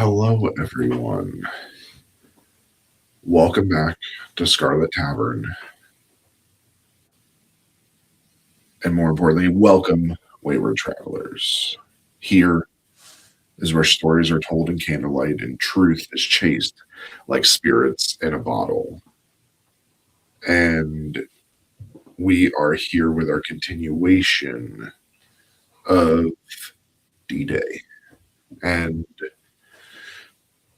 Hello, everyone. Welcome back to Scarlet Tavern. And more importantly, welcome, wayward travelers. Here is where stories are told in candlelight and truth is chased like spirits in a bottle. And we are here with our continuation of D-Day and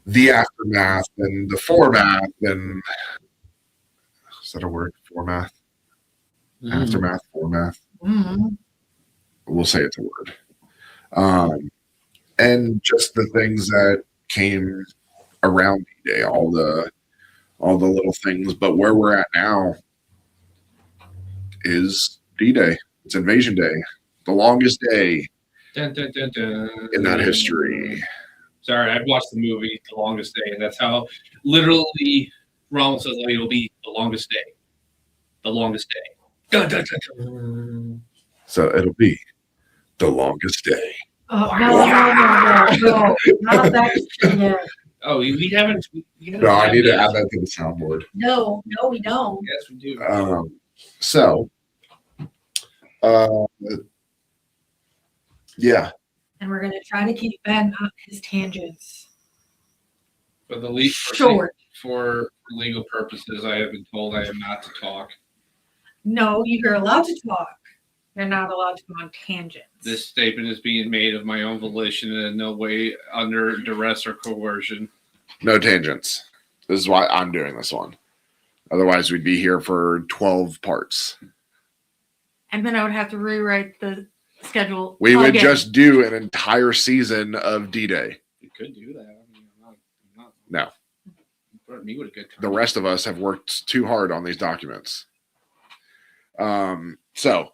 the aftermath and the foremath and is that a word? Foremath? Aftermath, foremath. We'll say it's a word. And just the things that came around D-Day, all the little things. But where we're at now is D-Day. It's Invasion Day, the longest day Dun, dun, dun, dun. in that history. Sorry, I've watched the movie The Longest Day, and that's how literally Ronald says like, it'll be the longest day. The longest day. Dun, dun, dun, dun. So it'll be the longest day. No, not that. Yeah. Oh, we haven't. No, I need to add that to the soundboard. No, we don't. Yes, we do. Yeah. And we're going to try to keep Ben up his tangents. For the least Short. For legal purposes, I have been told I am not to talk. No, you're allowed to talk. You're not allowed to go on tangents. This statement is being made of my own volition and in no way under duress or coercion. No tangents. This is why I'm doing this one. Otherwise, we'd be here for 12 parts. And then I would have to rewrite the schedule. We would again. just do an entire season of D-Day. You could do that. I mean, I'm not. No. Put me with a good time. The rest of us have worked too hard on these documents. So,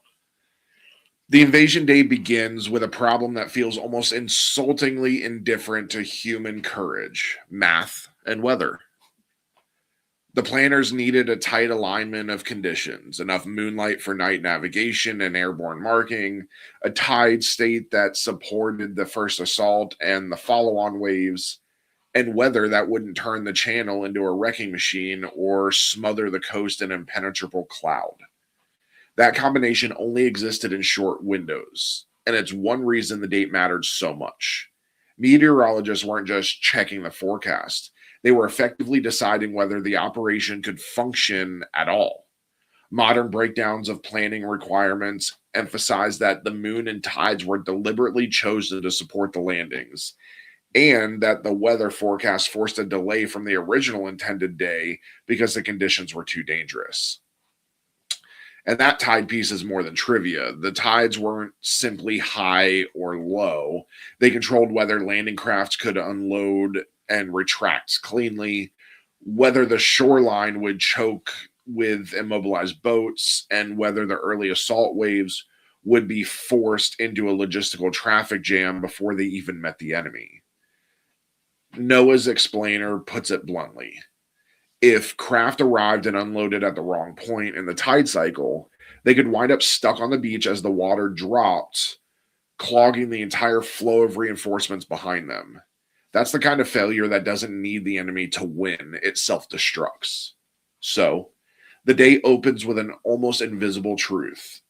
the Invasion Day begins with a problem that feels almost insultingly indifferent to human courage, math, and weather. The planners needed a tight alignment of conditions, enough moonlight for night navigation and airborne marking, a tide state that supported the first assault and the follow-on waves, and weather that wouldn't turn the channel into a wrecking machine or smother the coast in impenetrable cloud. That combination only existed in short windows, and it's one reason the date mattered so much. Meteorologists weren't just checking the forecast. They were effectively deciding whether the operation could function at all. Modern breakdowns of planning requirements emphasize that the moon and tides were deliberately chosen to support the landings, and that the weather forecast forced a delay from the original intended day because the conditions were too dangerous. And that tide piece is more than trivia. The tides weren't simply high or low. They controlled whether landing crafts could unload and retract cleanly, whether the shoreline would choke with immobilized boats, and whether the early assault waves would be forced into a logistical traffic jam before they even met the enemy. Noah's explainer puts it bluntly. If craft arrived and unloaded at the wrong point in the tide cycle, they could wind up stuck on the beach as the water dropped, clogging the entire flow of reinforcements behind them. That's the kind of failure that doesn't need the enemy to win. It self-destructs. So, the day opens with an almost invisible truth.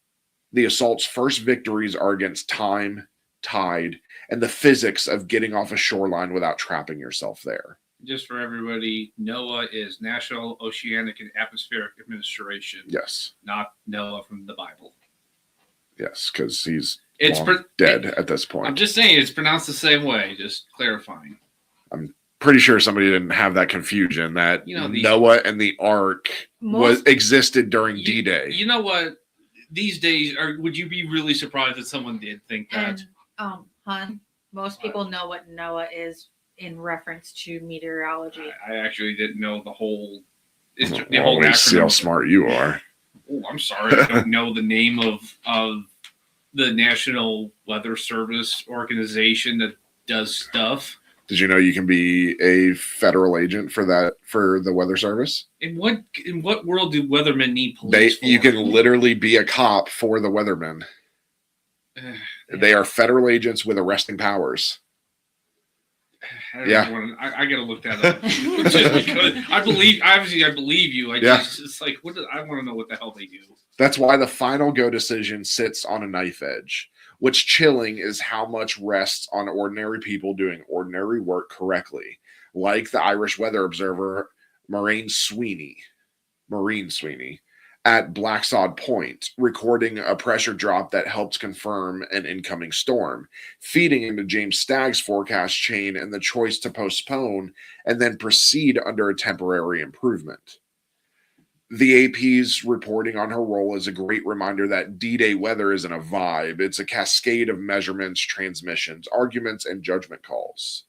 The assault's first victories are against time, tide, and the physics of getting off a shoreline without trapping yourself there. Just for everybody, NOAA is National Oceanic and Atmospheric Administration. Yes. Not Noah from the Bible. Yes, because he's dead at this point. I'm just saying it's pronounced the same way, just clarifying. I'm pretty sure somebody didn't have that confusion that Noah and the Ark existed during D-Day. You know what? These days, would you be really surprised that someone did think that? And, hon, most people know what Noah is in reference to meteorology. I actually didn't know the whole acronym. See how smart you are. Oh, I'm sorry. I don't know the name of the National Weather Service organization that does stuff. Did you know you can be a federal agent for the Weather Service? In what world do weathermen need police for? You can literally be a cop for the weathermen. They are federal agents with arresting powers. Yeah. I gotta look that up. Just because I believe you. It's like, I want to know what the hell they do. That's why the final go decision sits on a knife edge. What's chilling is how much rests on ordinary people doing ordinary work correctly, like the Irish weather observer Marine Sweeney at Blacksod Point, recording a pressure drop that helped confirm an incoming storm, feeding into James Stagg's forecast chain and the choice to postpone and then proceed under a temporary improvement. The AP's reporting on her role is a great reminder that D-Day weather isn't a vibe. It's a cascade of measurements, transmissions, arguments, and judgment calls.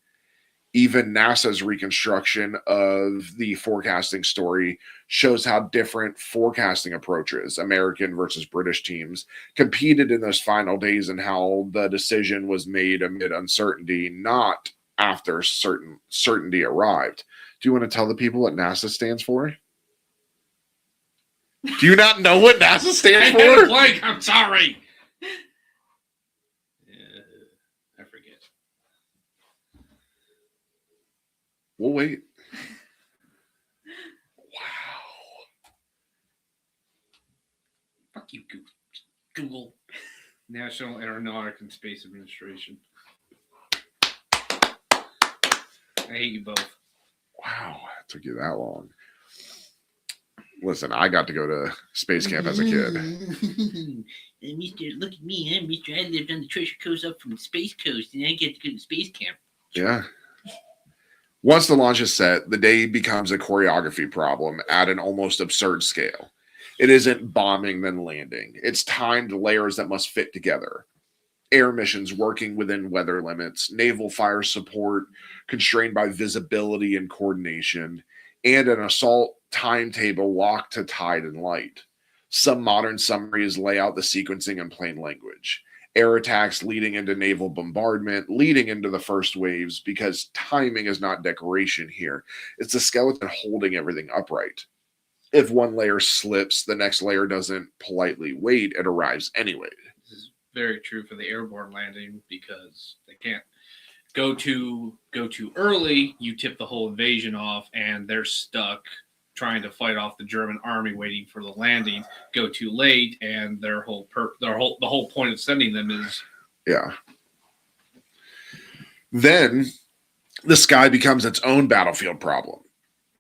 Even NASA's reconstruction of the forecasting story shows how different forecasting approaches, American versus British teams, competed in those final days and how the decision was made amid uncertainty, not after certainty arrived. Do you want to tell the people what NASA stands for? Do you not know what NASA stands I had a for? blank. I'm sorry. I forget. We'll wait. Wow. Fuck you, Google. National Aeronautic and Space Administration. I hate you both. Wow. It took you that long. Listen, I got to go to space camp as a kid. Look at me. I'm Mr. I lived on the Treasure Coast up from the Space Coast, and I get to go to space camp. Yeah. Once the launch is set, the day becomes a choreography problem at an almost absurd scale. It isn't bombing then landing. It's timed layers that must fit together. Air missions working within weather limits, naval fire support constrained by visibility and coordination, and an assault timetable locked to tide and light. Some modern summaries lay out the sequencing in plain language. Air attacks leading into naval bombardment, leading into the first waves, because timing is not decoration here. It's the skeleton holding everything upright. If one layer slips, the next layer doesn't politely wait, it arrives anyway. This is very true for the airborne landing because they can't go too early, you tip the whole invasion off, and they're stuck trying to fight off the German army waiting for the landing. Go too late, and the whole point of sending them is Then the sky becomes its own battlefield problem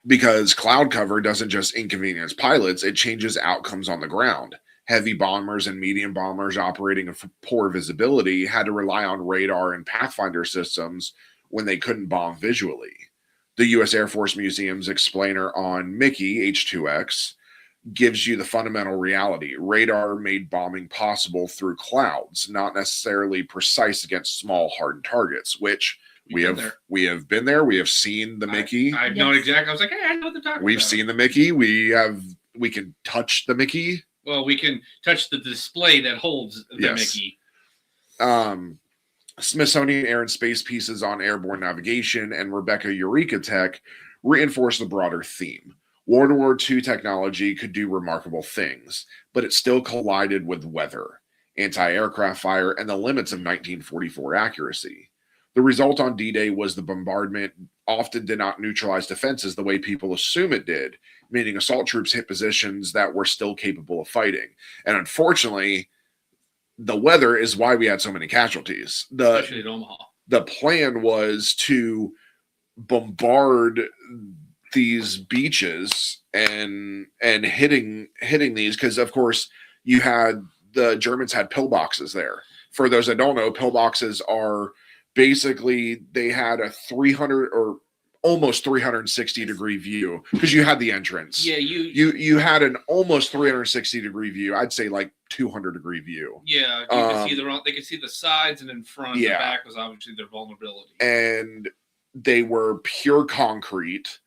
because cloud cover doesn't just inconvenience pilots; it changes outcomes on the ground. Heavy bombers and medium bombers operating in poor visibility had to rely on radar and pathfinder systems when they couldn't bomb visually. The U.S. Air Force Museum's explainer on Mickey H2X gives you the fundamental reality. Radar made bombing possible through clouds, not necessarily precise against small, hardened targets, which we have been there. We have seen the Mickey. I've known exactly. I was like, hey, I know what they're talking about. We've seen the Mickey. We can touch the Mickey. Well, we can touch the display that holds the Mickey. Smithsonian Air and Space pieces on airborne navigation and Rebecca Eureka Tech reinforce the broader theme. World War II technology could do remarkable things, but it still collided with weather, anti-aircraft fire, and the limits of 1944 accuracy. The result on D-Day was the bombardment often did not neutralize defenses the way people assume it did, meaning assault troops hit positions that were still capable of fighting. And unfortunately, the weather is why we had so many casualties. Especially at Omaha. The plan was to bombard these beaches and hitting these because, of course, the Germans had pillboxes there. For those that don't know, pillboxes are basically they had a 300 or almost 360 degree view because you had the entrance. Yeah, you had an almost 360 degree view. I'd say like 200 degree view. Yeah, they could see the sides and in front. Yeah. The back was obviously their vulnerability. And they were pure concrete.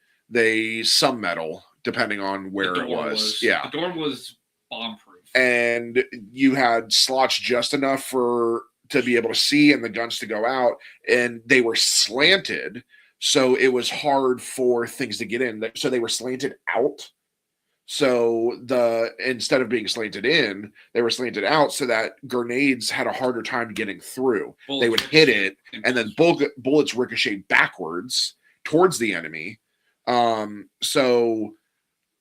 Some metal, depending on where it was. Yeah, the dorm was bomb-proof. And you had slots just enough to be able to see and the guns to go out. And they were slanted, so it was hard for things to get in. So they were slanted out. So instead of being slanted in, they were slanted out so that grenades had a harder time getting through. They would hit it, and then bullets ricocheted backwards towards the enemy. So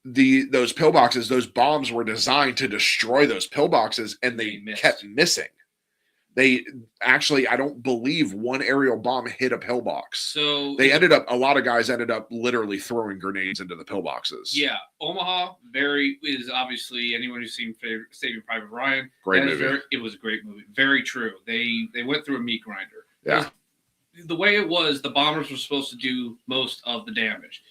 those pillboxes, those bombs were designed to destroy those pillboxes, and they kept missing. They actually, I don't believe one aerial bomb hit a pillbox. So a lot of guys ended up literally throwing grenades into the pillboxes. Yeah, Omaha is obviously, anyone who's seen Saving Private Ryan. Great movie. It was a great movie. Very true. They went through a meat grinder. Yeah. The way it was, the bombers were supposed to do most of the damage.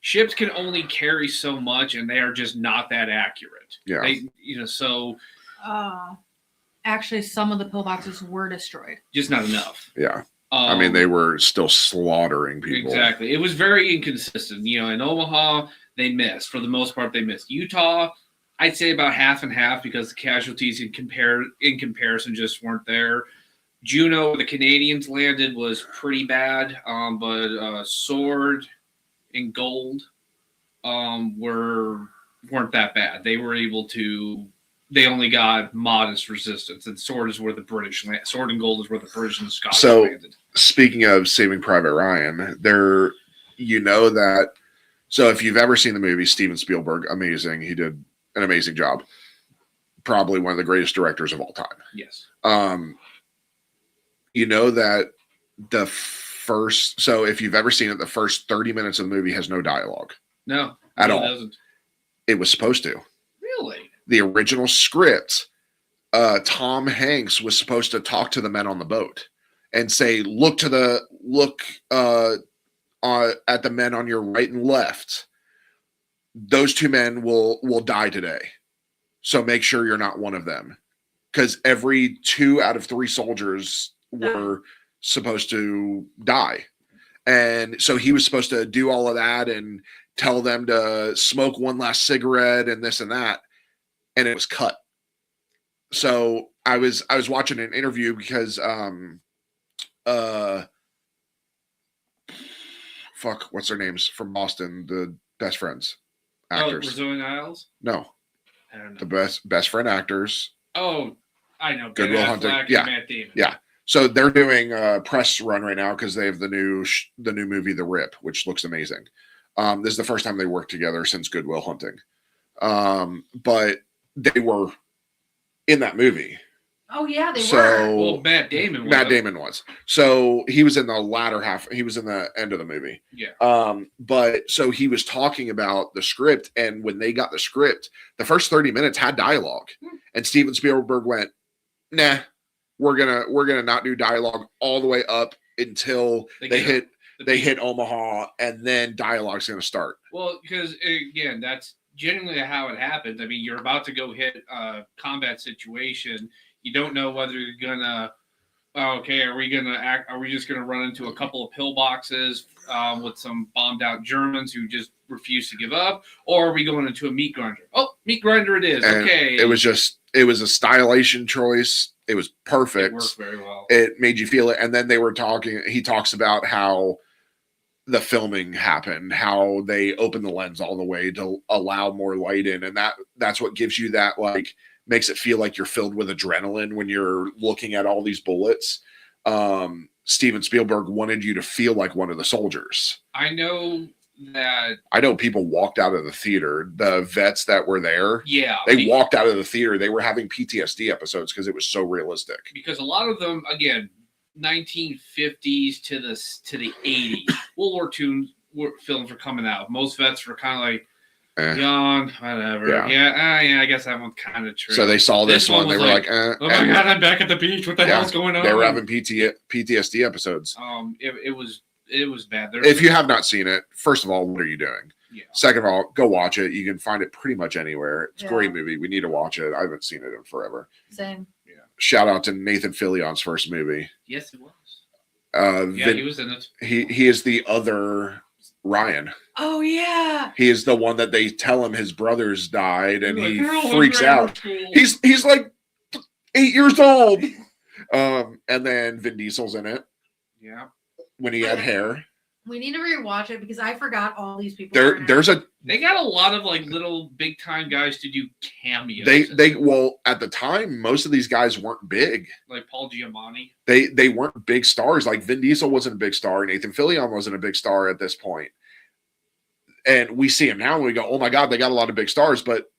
Ships can only carry so much, and they are just not that accurate. Yeah. So. Actually, some of the pillboxes were destroyed. Just not enough. Yeah. I mean, they were still slaughtering people. Exactly. It was very inconsistent. In Omaha, they missed. For the most part, they missed. Utah, I'd say about half and half because the casualties in comparison just weren't there. Juneau, where the Canadians landed, was pretty bad. But Sword and Gold weren't that bad. They were able to. They only got modest resistance, and Sword and Gold is where the British and the Scottish landed. Speaking of Saving Private Ryan, that. So if you've ever seen the movie, Steven Spielberg, amazing. He did an amazing job. Probably one of the greatest directors of all time. Yes. That the first. So if you've ever seen it, the first 30 minutes of the movie has no dialogue. No, at all. It doesn't. It was supposed to. Really? The original script, Tom Hanks was supposed to talk to the men on the boat and say, look at the men on your right and left. Those two men will die today. So make sure you're not one of them. Because every 2 out of 3 soldiers were supposed to die. And so he was supposed to do all of that and tell them to smoke one last cigarette and this and that. And it was cut. So I was watching an interview because what's their names from Boston, the best friends actors. Rizzo and Isles? No. I don't know. The best friend actors. Oh, I know. Good Will Hunting. Yeah. Matt Damon. Yeah. So they're doing a press run right now because they have the new movie The Rip, which looks amazing. This is the first time they worked together since Good Will Hunting. But they were in that movie. Oh yeah, they were. Well, Matt Damon was. So he was in the latter half. He was in the end of the movie. Yeah. But so he was talking about the script, and when they got the script, the first 30 minutes had dialogue, and Steven Spielberg went, "Nah, we're gonna not do dialogue all the way up until they hit Omaha, and then dialogue's gonna start." Well, because again, that's generally how it happens. I mean, you're about to go hit a combat situation. You don't know whether you're gonna. Are we just gonna run into a couple of pillboxes with some bombed out Germans who just refuse to give up, or are we going into a meat grinder? Oh, meat grinder it is. And okay. It was a stylization choice. It was perfect. It worked very well. It made you feel it. And then he talks about how the filming happened, how they opened the lens all the way to allow more light in. And that's what gives you that, like, makes it feel like you're filled with adrenaline when you're looking at all these bullets. Steven Spielberg wanted you to feel like one of the soldiers. I know people walked out of the theater. The vets that were there, they walked out of the theater. They were having PTSD episodes because it was so realistic. Because a lot of them, again, 1950s to the 80s, World War II films were coming out. Most vets were kind of like, young, whatever. Yeah, I guess that one's kind of true. So they saw this one. They were like, oh my God, I'm back at the beach. What the hell's going on? They were having PTSD episodes. It was bad. If you have not seen it, first of all, what are you doing? Yeah. Second of all, go watch it. You can find it pretty much anywhere. It's a great movie. We need to watch it. I haven't seen it in forever. Same. Yeah. Shout out to Nathan Fillion's first movie. Yes, it was. He was in it. He is the other Ryan. Oh yeah. He is the one that they tell him his brothers died, and he freaks out. He's like 8 years old. And then Vin Diesel's in it. Yeah. When he had hair. We need to rewatch it because I forgot all these people. were in it. They got a lot of like little big time guys to do cameos. Well, at the time, most of these guys weren't big. Like Paul Giamatti. They weren't big stars. Like Vin Diesel wasn't a big star. Nathan Fillion wasn't a big star at this point. And we see him now and we go, oh my God, they got a lot of big stars, but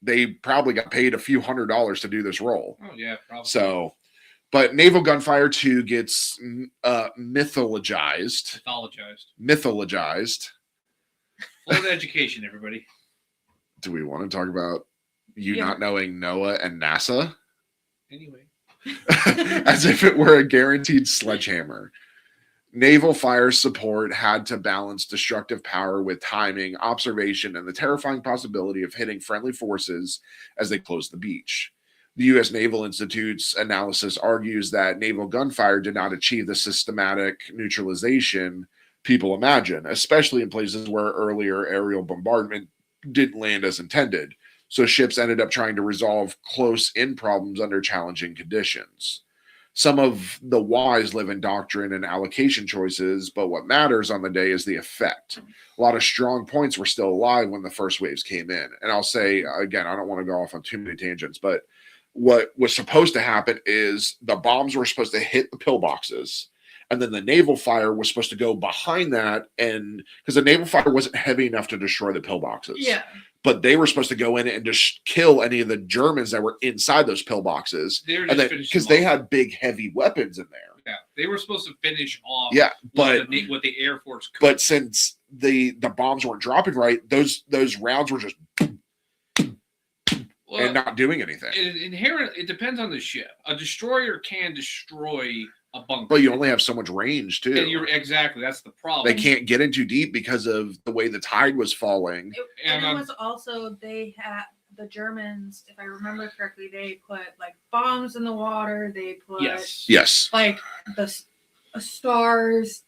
they probably got paid a few $100s to do this role. Oh yeah, probably. So, but Naval Gunfire 2 gets mythologized. Full education, everybody. Do we want to talk about you not knowing NOAA and NASA? Anyway. As if it were a guaranteed sledgehammer. Naval fire support had to balance destructive power with timing, observation, and the terrifying possibility of hitting friendly forces as they closed the beach. The U.S. Naval Institute's analysis argues that naval gunfire did not achieve the systematic neutralization people imagine, especially in places where earlier aerial bombardment didn't land as intended. So ships ended up trying to resolve close-in problems under challenging conditions. Some of the whys live in doctrine and allocation choices, but what matters on the day is the effect. A lot of strong points were still alive when the first waves came in. And I'll say, again, I don't want to go off on too many tangents, but what was supposed to happen is the bombs were supposed to hit the pillboxes, and then the naval fire was supposed to go behind that, and because the naval fire wasn't heavy enough to destroy the pillboxes. Yeah. But they were supposed to go in and just kill any of the Germans that were inside those pillboxes. Because they had big, heavy weapons in there. Yeah, they were supposed to finish off. Yeah, but what the Air Force could. But since the bombs weren't dropping right, those rounds were just and not doing anything. It depends on the ship. A destroyer can destroy a bunker, but you only have so much range too. And exactly, that's the problem. They can't get in too deep because of the way the tide was falling. And it was also they had the Germans, if I remember correctly, they put like bombs in the water. They put yes like the stars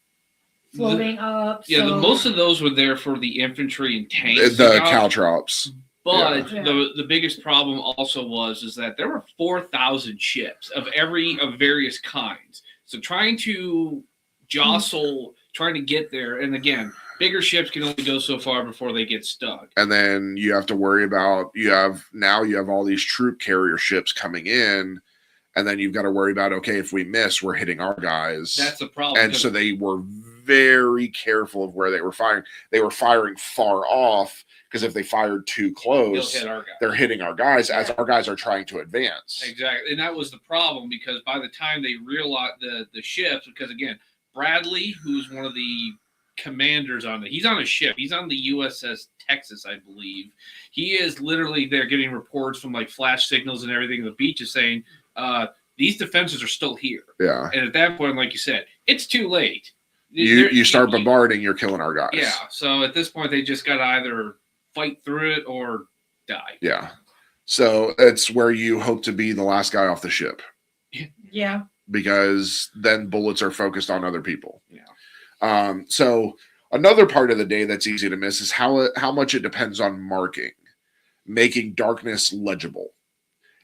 floating up. Yeah, most of those were there for the infantry and tanks. The caltrops. But the biggest problem also was that there were 4,000 ships of various kinds. So trying to jostle, trying to get there, and again, bigger ships can only go so far before they get stuck. And then you have to worry about you have all these troop carrier ships coming in, and then you've got to worry about, okay, if we miss, we're hitting our guys. That's the problem. And so they were very careful of where they were firing. They were firing far off. Because if they fired too close, they're hitting our guys as our guys are trying to advance. Exactly. And that was the problem, because by the time they realized the ships, because again, Bradley, who's one of the commanders he's on a ship. He's on the USS Texas, I believe. He is literally there getting reports from like flash signals and everything. The beach is saying, these defenses are still here. Yeah. And at that point, like you said, it's too late. You start bombarding, you're killing our guys. Yeah. So at this point, they just got to either fight through it or die. Yeah. So it's where you hope to be the last guy off the ship. Yeah. Because then bullets are focused on other people. Yeah. So another part of the day that's easy to miss is how much it depends on marking, making darkness legible.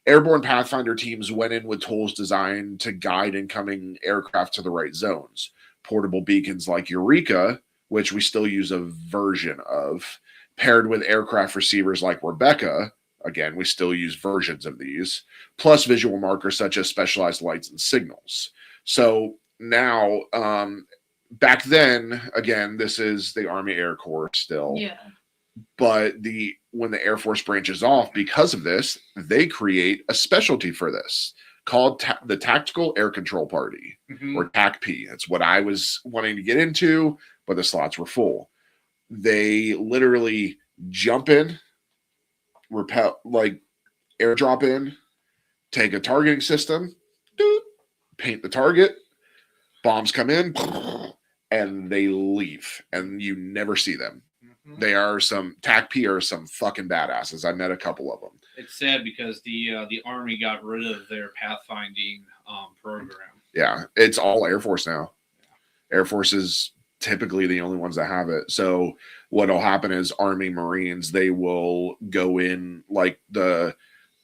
Airborne Pathfinder teams went in with tools designed to guide incoming aircraft to the right zones. Portable beacons like Eureka, which we still use a version of, paired with aircraft receivers like Rebecca, again, we still use versions of these, plus visual markers such as specialized lights and signals. So now, back then, again, this is the Army Air Corps still. Yeah. But when the Air Force branches off because of this, they create a specialty for this called the Tactical Air Control Party, or TACP. That's what I was wanting to get into, but the slots were full. They literally jump in, repel, like airdrop in, take a targeting system, paint the target, bombs come in, and they leave, and you never see them. They are TACP are some fucking badasses. I met a couple of them. It's sad because the Army got rid of their pathfinding program. Yeah, it's all Air Force now. Air Force is typically the only ones that have it. So what'll happen is Army Marines, they will go in like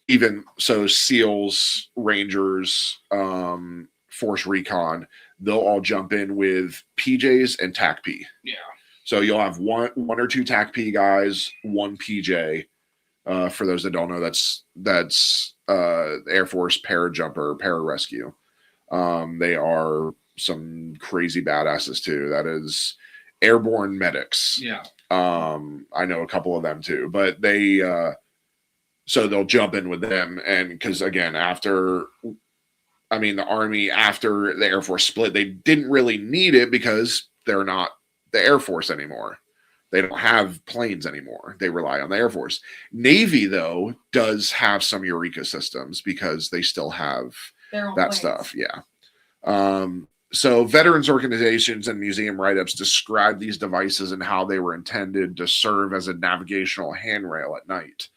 SEALs, Rangers, Force Recon, they'll all jump in with PJs and TAC P. Yeah. So you'll have one or two TAC P guys, one PJ. For those that don't know, that's Air Force Parajumper Pararescue. They are some crazy badasses too. That is airborne medics. Yeah. I know a couple of them too, but they so they'll jump in with them, and because again, the Army after the Air Force split, they didn't really need it because they're not the Air Force anymore. They don't have planes anymore. They rely on the Air Force. Navy, though, does have some Eureka systems because they still have Their own that planes. stuff. Yeah. So veterans organizations and museum write-ups describe these devices and how they were intended to serve as a navigational handrail at night.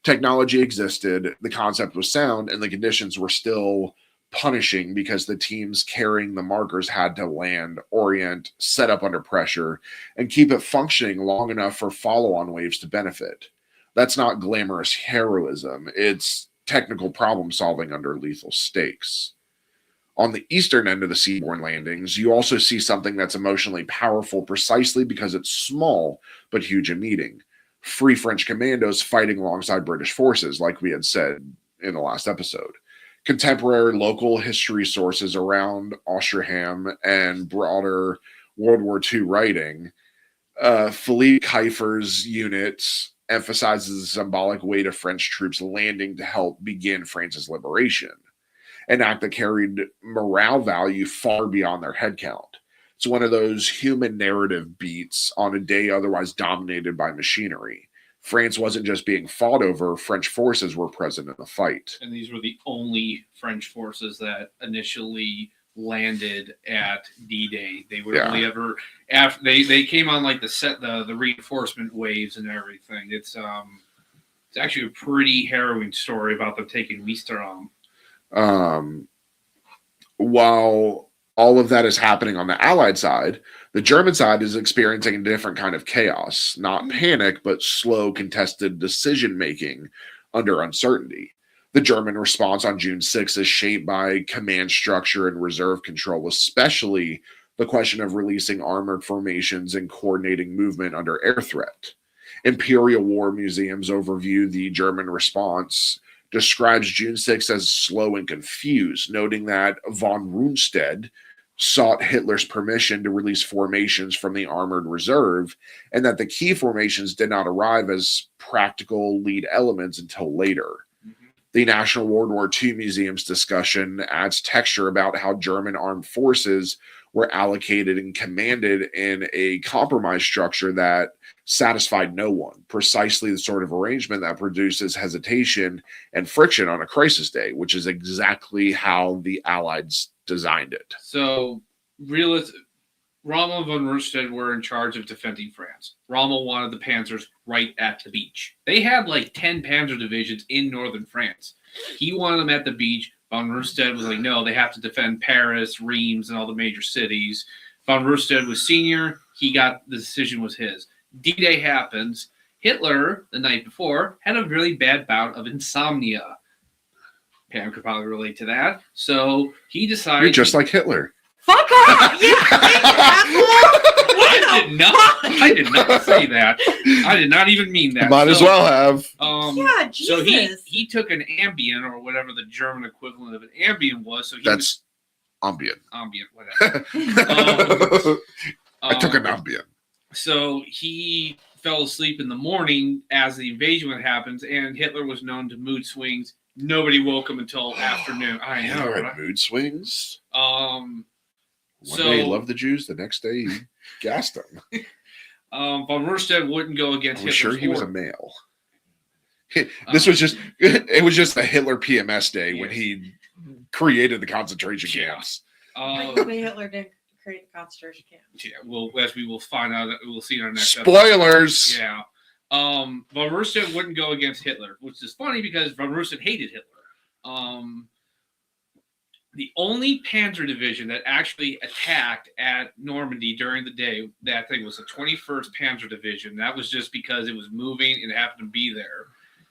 Technology existed, the concept was sound, and the conditions were still punishing because the teams carrying the markers had to land, orient, set up under pressure, and keep it functioning long enough for follow-on waves to benefit. That's not glamorous heroism. It's technical problem solving under lethal stakes. On the eastern end of the seaborne landings, you also see something that's emotionally powerful precisely because it's small but huge in meaning. Free French commandos fighting alongside British forces, like we had said in the last episode. Contemporary local history sources around Osterham and broader World War II writing, Philippe Kiefer's unit emphasizes the symbolic weight of French troops landing to help begin France's liberation, an act that carried morale value far beyond their headcount. It's one of those human narrative beats on a day otherwise dominated by machinery. France wasn't just being fought over, French forces were present in the fight. And these were the only French forces that initially landed at D-Day. They would only ever after they came on like the reinforcement waves and everything. It's actually a pretty harrowing story about them taking Ouistreham. While all of that is happening on the Allied side, the German side is experiencing a different kind of chaos, not panic, but slow, contested decision-making under uncertainty. The German response on June 6th is shaped by command structure and reserve control, especially the question of releasing armored formations and coordinating movement under air threat. Imperial War Museum's overview, the German response, describes June 6th as slow and confused, noting that von Rundstedt sought Hitler's permission to release formations from the armored reserve, and that the key formations did not arrive as practical lead elements until later. Mm-hmm. The National World War II Museum's discussion adds texture about how German armed forces were allocated and commanded in a compromise structure that satisfied no one, precisely the sort of arrangement that produces hesitation and friction on a crisis day, which is exactly how the Allies designed it. So, Rommel and von Rundstedt were in charge of defending France. Rommel wanted the panzers right at the beach. They had like 10 panzer divisions in northern France. He wanted them at the beach. Von Rundstedt was like, no, they have to defend Paris, Reims, and all the major cities. Von Rundstedt was senior. The decision was his. D-Day happens. Hitler, the night before, had a really bad bout of insomnia. Pam could probably relate to that. So he decided... You're just like Hitler. Fuck off! You asshole! I did not say that. I did not even mean that. Might as well have. Yeah, Jesus. So he took an Ambien, or whatever the German equivalent of an Ambien was. So That's Ambien. Ambien, whatever. I took an Ambien. So he fell asleep in the morning as the invasion happens, and Hitler was known to mood swings. Nobody woke him until afternoon. I know, right? Mood swings. One day he loved the Jews, the next day he gassed them. Von Rundstedt wouldn't go against Hitler. Sure he was a male. This was just a Hitler PMS day when he created the concentration camps. Hitler did create the concentration camps. Yeah, well, as we will find out, we'll see in our next spoilers. Episode. Yeah. Von Rundstedt wouldn't go against Hitler, which is funny because von Rundstedt hated Hitler. The only Panzer division that actually attacked at Normandy during the day, that thing was the 21st Panzer Division. That was just because it was moving and it happened to be there.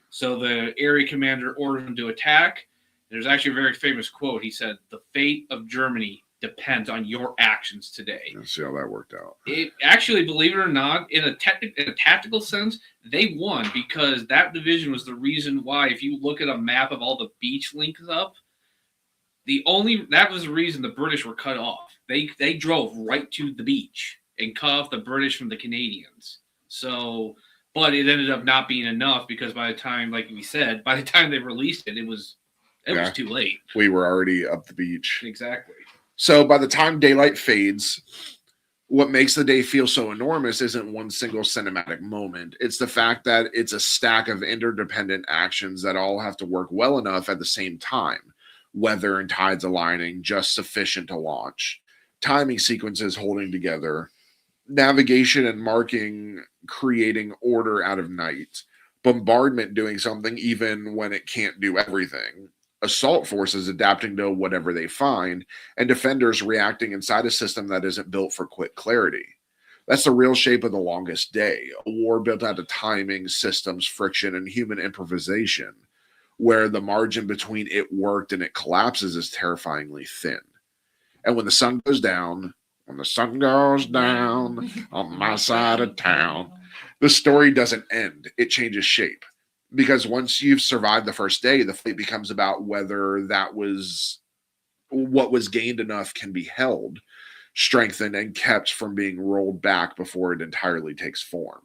So the area commander ordered them to attack, There's actually a very famous quote. He said, "The fate of Germany depends on your actions today." Let's see how that worked out. It actually, believe it or not, in a tactical sense, they won because that division was the reason why. If you look at a map of all the beach links up, that was the reason the British were cut off. They drove right to the beach and cut off the British from the Canadians. So, but it ended up not being enough because by the time, like we said, by the time they released it, it was too late. We were already up the beach. Exactly. So by the time daylight fades, what makes the day feel so enormous isn't one single cinematic moment. It's the fact that it's a stack of interdependent actions that all have to work well enough at the same time. Weather and tides aligning just sufficient to launch. Timing sequences holding together. Navigation and marking creating order out of night. Bombardment doing something even when it can't do everything. Assault forces adapting to whatever they find, and defenders reacting inside a system that isn't built for quick clarity. That's the real shape of the longest day, a war built out of timing, systems, friction, and human improvisation, where the margin between it worked and it collapses is terrifyingly thin. And when the sun goes down on my side of town, the story doesn't end, it changes shape. Because once you've survived the first day, the fight becomes about whether that was what was gained enough can be held, strengthened, and kept from being rolled back before it entirely takes form.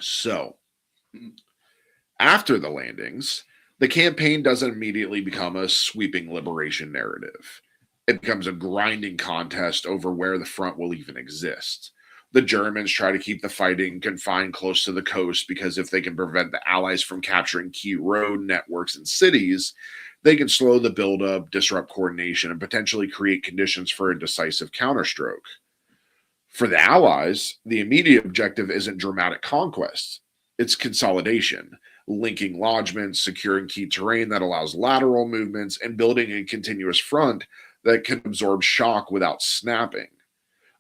So, after the landings, the campaign doesn't immediately become a sweeping liberation narrative. It becomes a grinding contest over where the front will even exist. The Germans try to keep the fighting confined close to the coast because if they can prevent the Allies from capturing key road networks and cities, they can slow the buildup, disrupt coordination, and potentially create conditions for a decisive counterstroke. For the Allies, the immediate objective isn't dramatic conquest. It's consolidation, linking lodgements, securing key terrain that allows lateral movements, and building a continuous front that can absorb shock without snapping.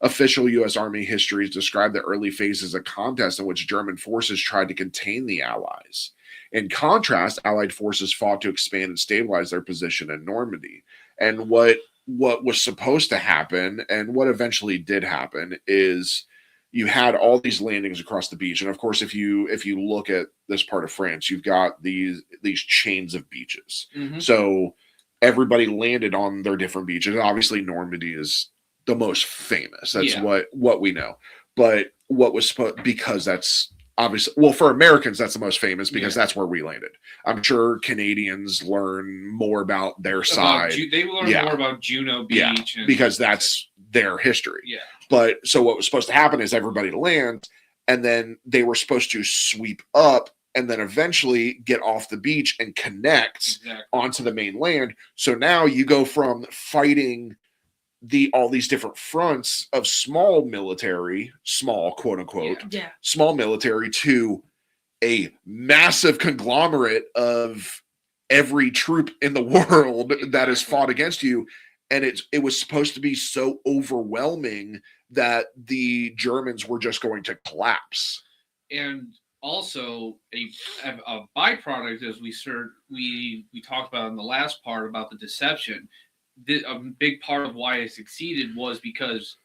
Official U.S. Army histories describe the early phases of contest in which German forces tried to contain the Allies. In contrast, Allied forces fought to expand and stabilize their position in Normandy. And what was supposed to happen, and what eventually did happen, is you had all these landings across the beach. And of course, if you look at this part of France, you've got these chains of beaches. Mm-hmm. So everybody landed on their different beaches. Obviously, Normandy is the most famous. That's what we know. But what was because that's obviously, well, for Americans, that's the most famous because that's where we landed. I'm sure Canadians learn more about their side. They learn more about Juno Beach. And because that's their history. Yeah. But so what was supposed to happen is everybody land, and then they were supposed to sweep up and then eventually get off the beach and connect onto the main land. So now you go from fighting all these different fronts of small quote unquote, small military to a massive conglomerate of every troop in the world that has fought against you. And it was supposed to be so overwhelming that the Germans were just going to collapse. And also a byproduct, as we talked about in the last part about the deception. A big part of why it succeeded was because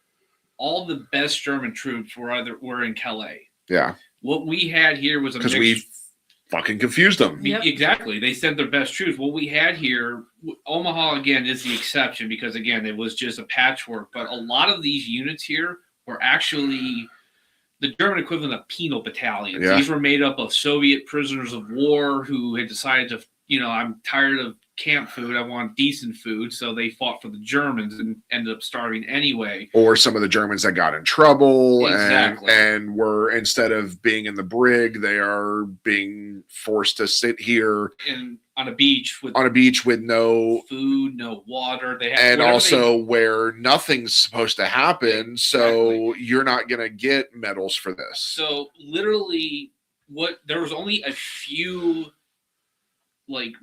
all the best German troops were in Calais. Yeah. What we had here was because we fucking confused them. Exactly. They sent their best troops. What we had here, Omaha again is the exception because again it was just a patchwork. But a lot of these units here were actually the German equivalent of penal battalions. Yeah. These were made up of Soviet prisoners of war who had decided to, I'm tired of camp food. I want decent food. So they fought for the Germans and ended up starving anyway. Or some of the Germans that got in trouble and were, instead of being in the brig, they are being forced to sit here on a beach with no food, no water. Where nothing's supposed to happen. So you're not going to get medals for this. So literally there was only a few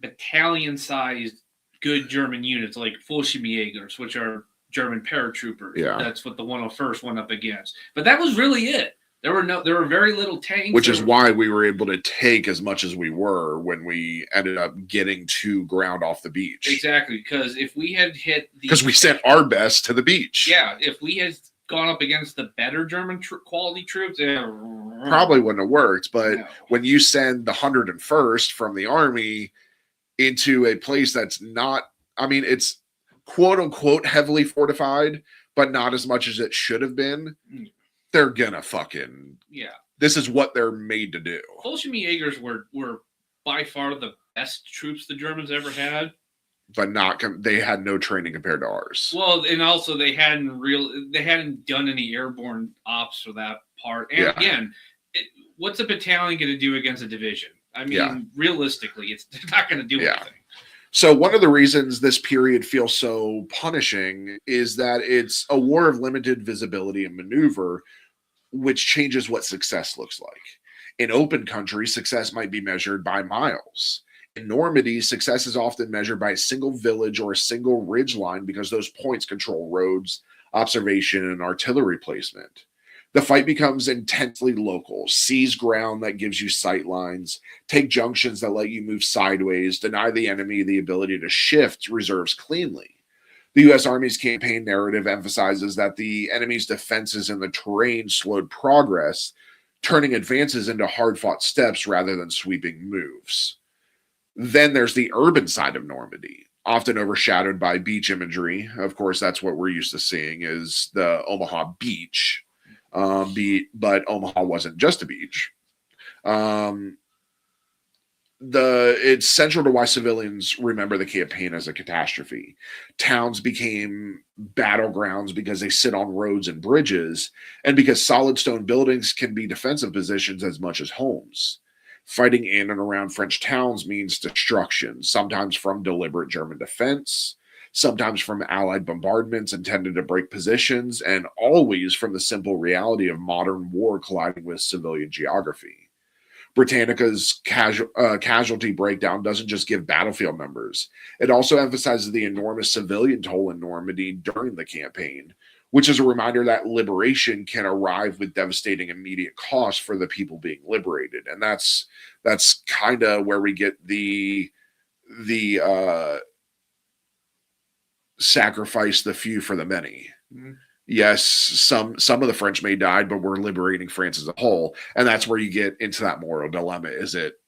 battalion-sized good German units, like Fallschirmjägers, which are German paratroopers. Yeah. That's what the 101st went up against. But that was really it. There were very little tanks. Which is why we were able to take as much as we were when we ended up getting to ground off the beach. Exactly, because if we had hit because we sent our best to the beach. Yeah, if we had gone up against the better German quality troops, probably wouldn't have worked. But no. when you send the 101st from the army into a place that's not, I mean, it's quote unquote heavily fortified, but not as much as it should have been, they're gonna fucking, this is what they're made to do. Bolshevik were by far the best troops the Germans ever had. But they had no training compared to ours. Well, and also they hadn't done any airborne ops for that part. And again, what's a battalion going to do against a division? I mean, realistically, it's not going to do anything. So one of the reasons this period feels so punishing is that it's a war of limited visibility and maneuver, which changes what success looks like. In open country, success might be measured by miles. In Normandy, success is often measured by a single village or a single ridge line because those points control roads, observation, and artillery placement. The fight becomes intensely local. Seize ground that gives you sight lines, take junctions that let you move sideways, deny the enemy the ability to shift reserves cleanly. The U.S. Army's campaign narrative emphasizes that the enemy's defenses in the terrain slowed progress, turning advances into hard-fought steps rather than sweeping moves. Then there's the urban side of Normandy, often overshadowed by beach imagery. Of course, that's what we're used to seeing is the Omaha beach. But Omaha wasn't just a beach. It's central to why civilians remember the campaign as a catastrophe. Towns became battlegrounds because they sit on roads and bridges, and because solid stone buildings can be defensive positions as much as homes. Fighting in and around French towns means destruction, sometimes from deliberate German defense, sometimes from Allied bombardments intended to break positions, and always from the simple reality of modern war colliding with civilian geography. Britannica's casualty breakdown doesn't just give battlefield numbers. It also emphasizes the enormous civilian toll in Normandy during the campaign, which is a reminder that liberation can arrive with devastating immediate costs for the people being liberated. And that's kind of where we get the sacrifice the few for the many. Mm-hmm. Yes, some of the French may die, but we're liberating France as a whole. And that's where you get into that moral dilemma. Is it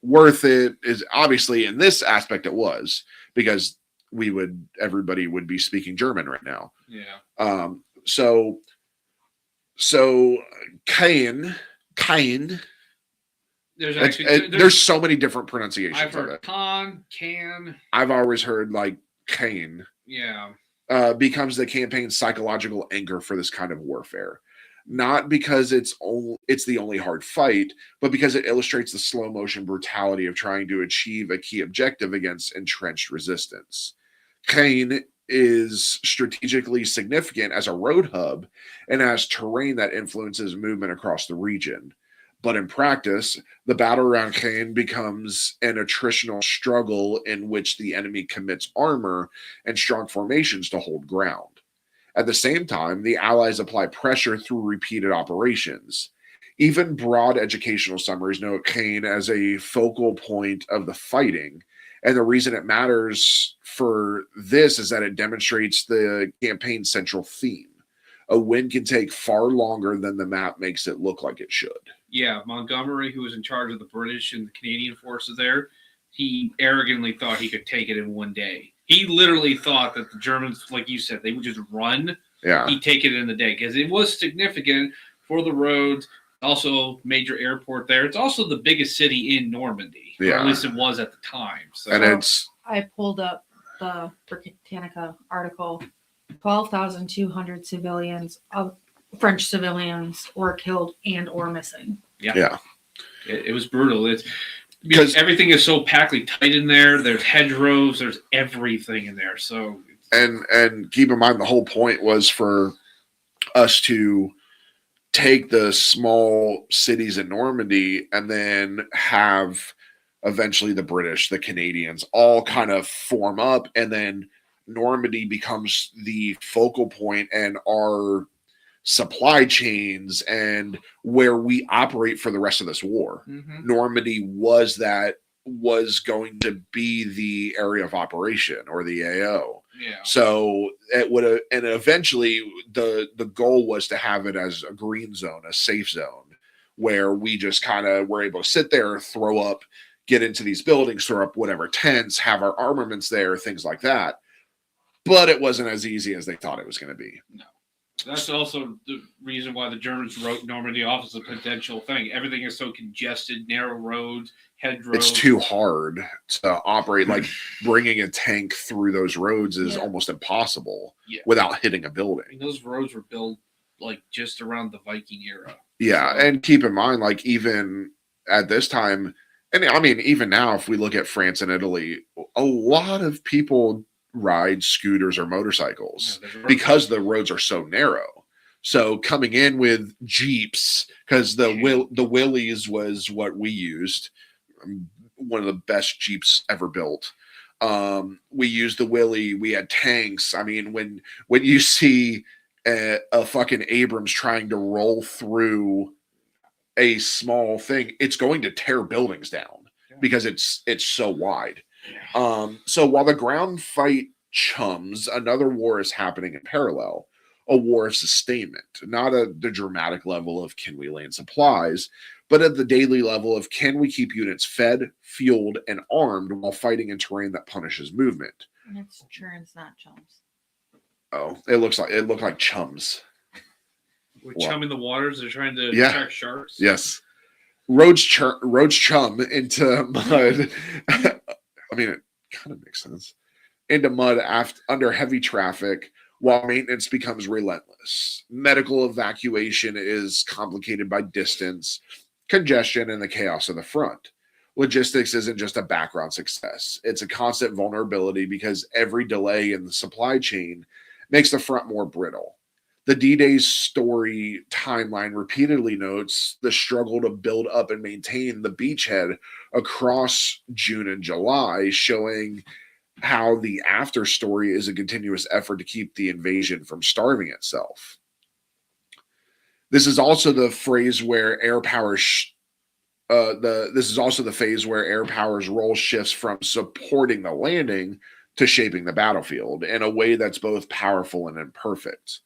worth it? Is obviously in this aspect it was, because everybody would be speaking German right now. Yeah. So Kayde. There's so many different pronunciations. I've heard can. I've always heard like Kayde. Yeah. Becomes the campaign's psychological anchor for this kind of warfare. Not because it's the only hard fight, but because it illustrates the slow motion brutality of trying to achieve a key objective against entrenched resistance. Kayde is strategically significant as a road hub and as terrain that influences movement across the region. But in practice, the battle around Kayde becomes an attritional struggle in which the enemy commits armor and strong formations to hold ground. At the same time, the Allies apply pressure through repeated operations. Even broad educational summaries note Kayde as a focal point of the fighting. And the reason it matters for this is that it demonstrates the campaign's central theme. A win can take far longer than the map makes it look like it should. Yeah, Montgomery, who was in charge of the British and the Canadian forces there, he arrogantly thought he could take it in one day. He literally thought that the Germans, like you said, they would just run. Yeah. He'd take it in the day because it was significant for the roads. Also, major airport there. It's also the biggest city in Normandy. Yeah. Or at least it was at the time. So I pulled up the Britannica article. 12,200 civilians, French civilians, were killed and or missing. Yeah. It was brutal. It's because everything is so packly tight in there. There's hedgerows. There's everything in there. So and keep in mind the whole point was for us to take the small cities in Normandy and then have eventually the British, the Canadians all kind of form up, and then Normandy becomes the focal point, and our supply chains and where we operate for the rest of this war. Mhm. Normandy was going to be the area of operation, or the AO. Yeah. So it would have, and eventually the goal was to have it as a green zone, a safe zone, where we just kind of were able to sit there, throw up, get into these buildings, throw up whatever tents, have our armaments there, things like that. But it wasn't as easy as they thought it was going to be. No. That's also the reason why the Germans wrote Normandy off as a potential thing. Everything is so congested, narrow roads, hedgerows. It's too hard to operate. Like bringing a tank through those roads is almost impossible without hitting a building. I mean, those roads were built like just around the Viking era. Yeah, So, and keep in mind, like even at this time, and I mean even now, if we look at France and Italy, a lot of people ride scooters or motorcycles because the roads are so narrow. So coming in with Jeeps, because the Willys was what we used, one of the best Jeeps ever built. We used the Willy. We had tanks. I mean, when you see a fucking Abrams trying to roll through a small thing, it's going to tear buildings down because it's so wide. So while the ground fight chums, another war is happening in parallel, a war of sustainment, not at the dramatic level of can we land supplies, but at the daily level of can we keep units fed, fueled, and armed while fighting in terrain that punishes movement. And it's churns, not chums. Oh, it looked like chums. With chum in the waters, they're trying to attract sharks. Yes. Roads chum into mud. I mean, it kind of makes sense. Into mud under heavy traffic while maintenance becomes relentless. Medical evacuation is complicated by distance, congestion, and the chaos of the front. Logistics isn't just a background success. It's a constant vulnerability because every delay in the supply chain makes the front more brittle. The D-Day story timeline repeatedly notes the struggle to build up and maintain the beachhead across June and July, showing how the after story is a continuous effort to keep the invasion from starving itself. This is also the phrase where air power this is also the phase where air power's role shifts from supporting the landing to shaping the battlefield in a way that's both powerful and imperfect.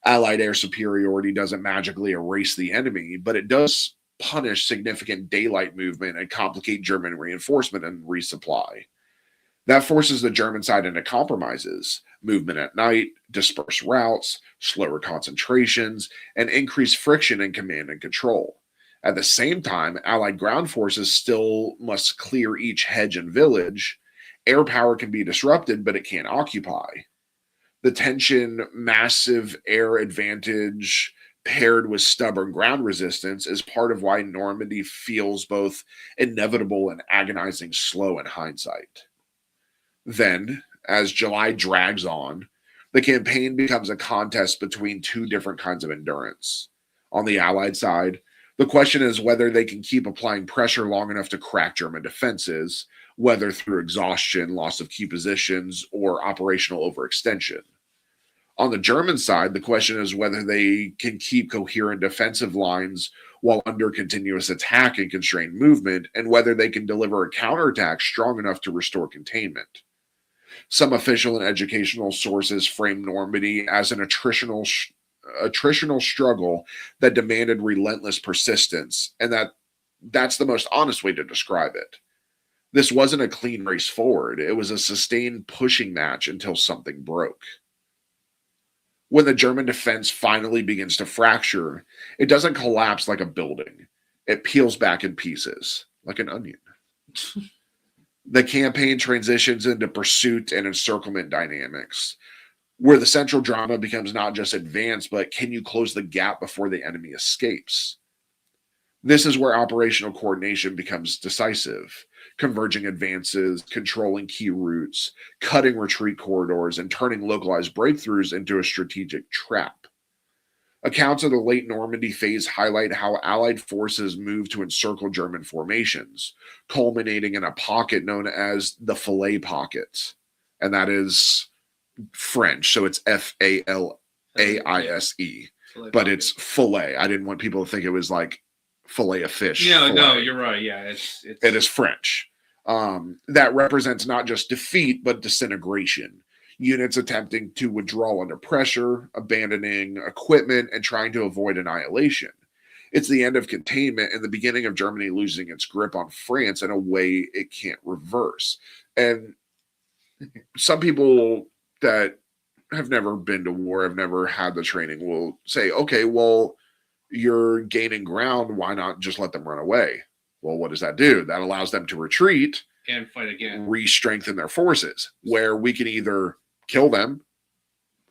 Allied air superiority doesn't magically erase the enemy, but it does punish significant daylight movement and complicate German reinforcement and resupply. That forces the German side into compromises, movement at night, dispersed routes, slower concentrations, and increased friction in command and control. At the same time, Allied ground forces still must clear each hedge and village. Air power can be disrupted, but it can't occupy. The tension, massive air advantage paired with stubborn ground resistance is part of why Normandy feels both inevitable and agonizing slow in hindsight. Then, as July drags on, the campaign becomes a contest between two different kinds of endurance. On the Allied side, the question is whether they can keep applying pressure long enough to crack German defenses, whether through exhaustion, loss of key positions, or operational overextension. On the German side, the question is whether they can keep coherent defensive lines while under continuous attack and constrained movement, and whether they can deliver a counterattack strong enough to restore containment. Some official and educational sources frame Normandy as an attritional struggle that demanded relentless persistence, and that's the most honest way to describe it. This wasn't a clean race forward. It was a sustained pushing match until something broke. When the German defense finally begins to fracture, it doesn't collapse like a building. It peels back in pieces, like an onion. The campaign transitions into pursuit and encirclement dynamics, where the central drama becomes not just advance, but can you close the gap before the enemy escapes? This is where operational coordination becomes decisive, converging advances, controlling key routes, cutting retreat corridors, and turning localized breakthroughs into a strategic trap. Accounts of the late Normandy phase highlight how Allied forces moved to encircle German formations, culminating in a pocket known as the Fillet Pocket. And that is French, so it's F-A-L-A-I-S-E. but it's fillet. I didn't want people to think it was like fillet of fish. No, fillet. you're right. Yeah, It is French. That represents not just defeat, but disintegration. Units attempting to withdraw under pressure, abandoning equipment, and trying to avoid annihilation. It's the end of containment and the beginning of Germany losing its grip on France in a way it can't reverse. And some people that have never been to war, have never had the training, will say, okay, well, you're gaining ground. Why not just let them run away? Well, what does that do? That allows them to retreat and fight again, re-strengthen their forces, where we can either kill them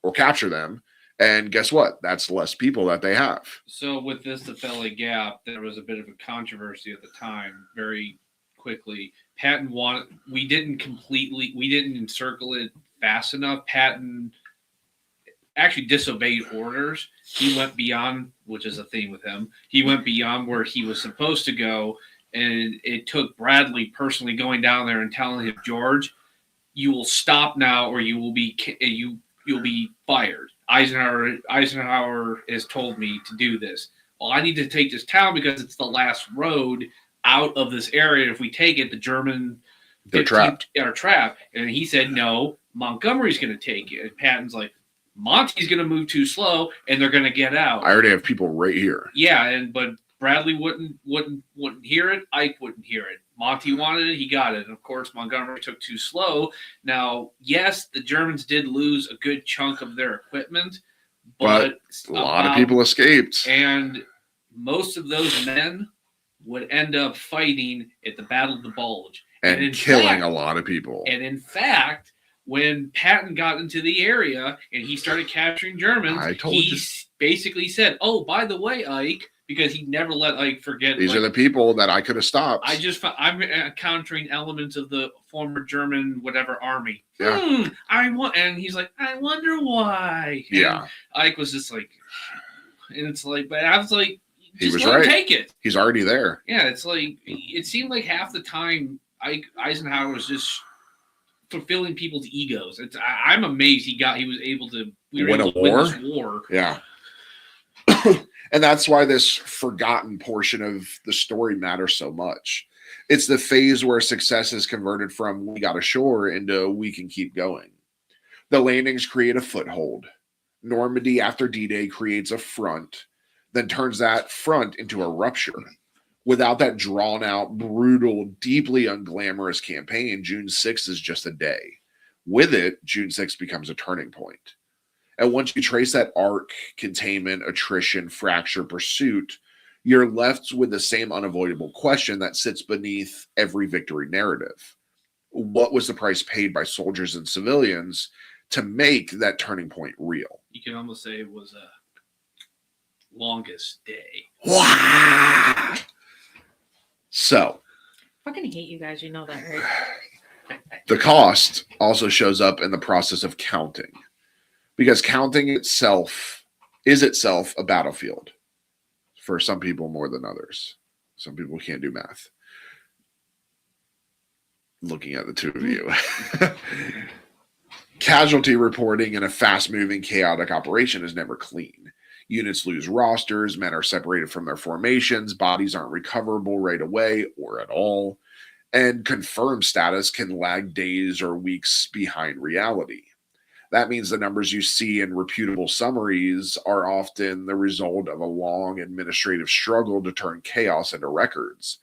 or capture them. And guess what? That's less people that they have. So with this, the Felly Gap, there was a bit of a controversy at the time. Very quickly, Patton we didn't encircle it fast enough. Patton actually disobeyed orders. He went beyond, which is a theme with him. He went beyond where he was supposed to go, and it took Bradley personally going down there and telling him, George, you will stop now, or you will be you'll be fired. Eisenhower has told me to do this. Well, I need to take this town because it's the last road out of this area. If we take it, the German are trapped. And he said, no, Montgomery's going to take it. And Patton's like, Monty's going to move too slow, and they're going to get out. I already have people right here. Yeah, but Bradley wouldn't hear it. Ike wouldn't hear it. Monty wanted it. He got it. And of course, Montgomery took too slow. Now, yes, the Germans did lose a good chunk of their equipment, but a lot of people escaped. And most of those men would end up fighting at the Battle of the Bulge. And killing a lot of people. And in fact, when Patton got into the area and he started capturing Germans, he basically said, oh, by the way, Ike, because he never let Ike forget. These are the people that I could have stopped. I'm encountering elements of the former German whatever army. Yeah. And he's like, I wonder why. And yeah. Ike was just like, and it's like, but I was like, he was right. Take it. He's already there. Yeah, it's like it seemed like half the time Eisenhower was just fulfilling people's egos. I'm amazed he was able to win this war. Yeah. And that's why this forgotten portion of the story matters so much. It's the phase where success is converted from we got ashore into we can keep going. The landings create a foothold. Normandy after D-Day creates a front, then turns that front into a rupture. Without that drawn-out, brutal, deeply unglamorous campaign, June 6th is just a day. With it, June 6th becomes a turning point. And once you trace that arc, containment, attrition, fracture, pursuit, you're left with the same unavoidable question that sits beneath every victory narrative. What was the price paid by soldiers and civilians to make that turning point real? You can almost say it was a longest day. Wow. So, fucking hate you guys. You know that, right? The cost also shows up in the process of counting, because counting itself is itself a battlefield. For some people more than others. Some people can't do math. Looking at the two of you. Casualty reporting in a fast-moving, chaotic operation is never clean. Units lose rosters, men are separated from their formations, bodies aren't recoverable right away or at all, and confirmed status can lag days or weeks behind reality. That means the numbers you see in reputable summaries are often the result of a long administrative struggle to turn chaos into records.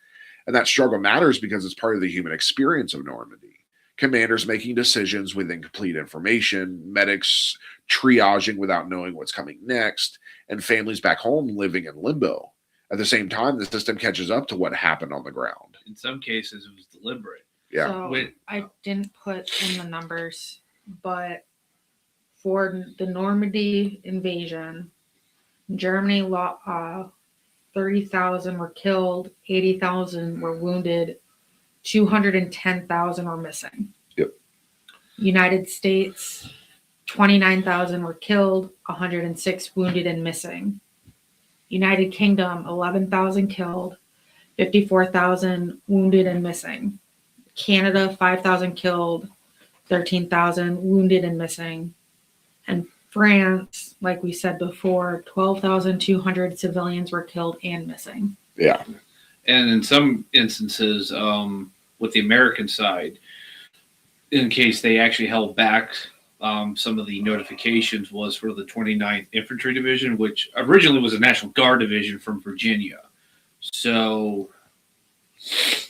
And that struggle matters because it's part of the human experience of Normandy. Commanders making decisions with incomplete information, medics triaging without knowing what's coming next, and families back home living in limbo. At the same time, the system catches up to what happened on the ground. In some cases, it was deliberate. Yeah. So I didn't put in the numbers, but for the Normandy invasion, Germany lost 30,000 were killed, 80,000 were wounded, 210,000 were missing. Yep. United States, 29,000 were killed, 106 wounded and missing. United Kingdom, 11,000 killed, 54,000 wounded and missing. Canada, 5,000 killed, 13,000 wounded and missing. And France, like we said before, 12,200 civilians were killed and missing. Yeah. And in some instances, with the American side, in case they actually held back some of the notifications, was for the 29th Infantry Division, which originally was a National Guard division from Virginia. So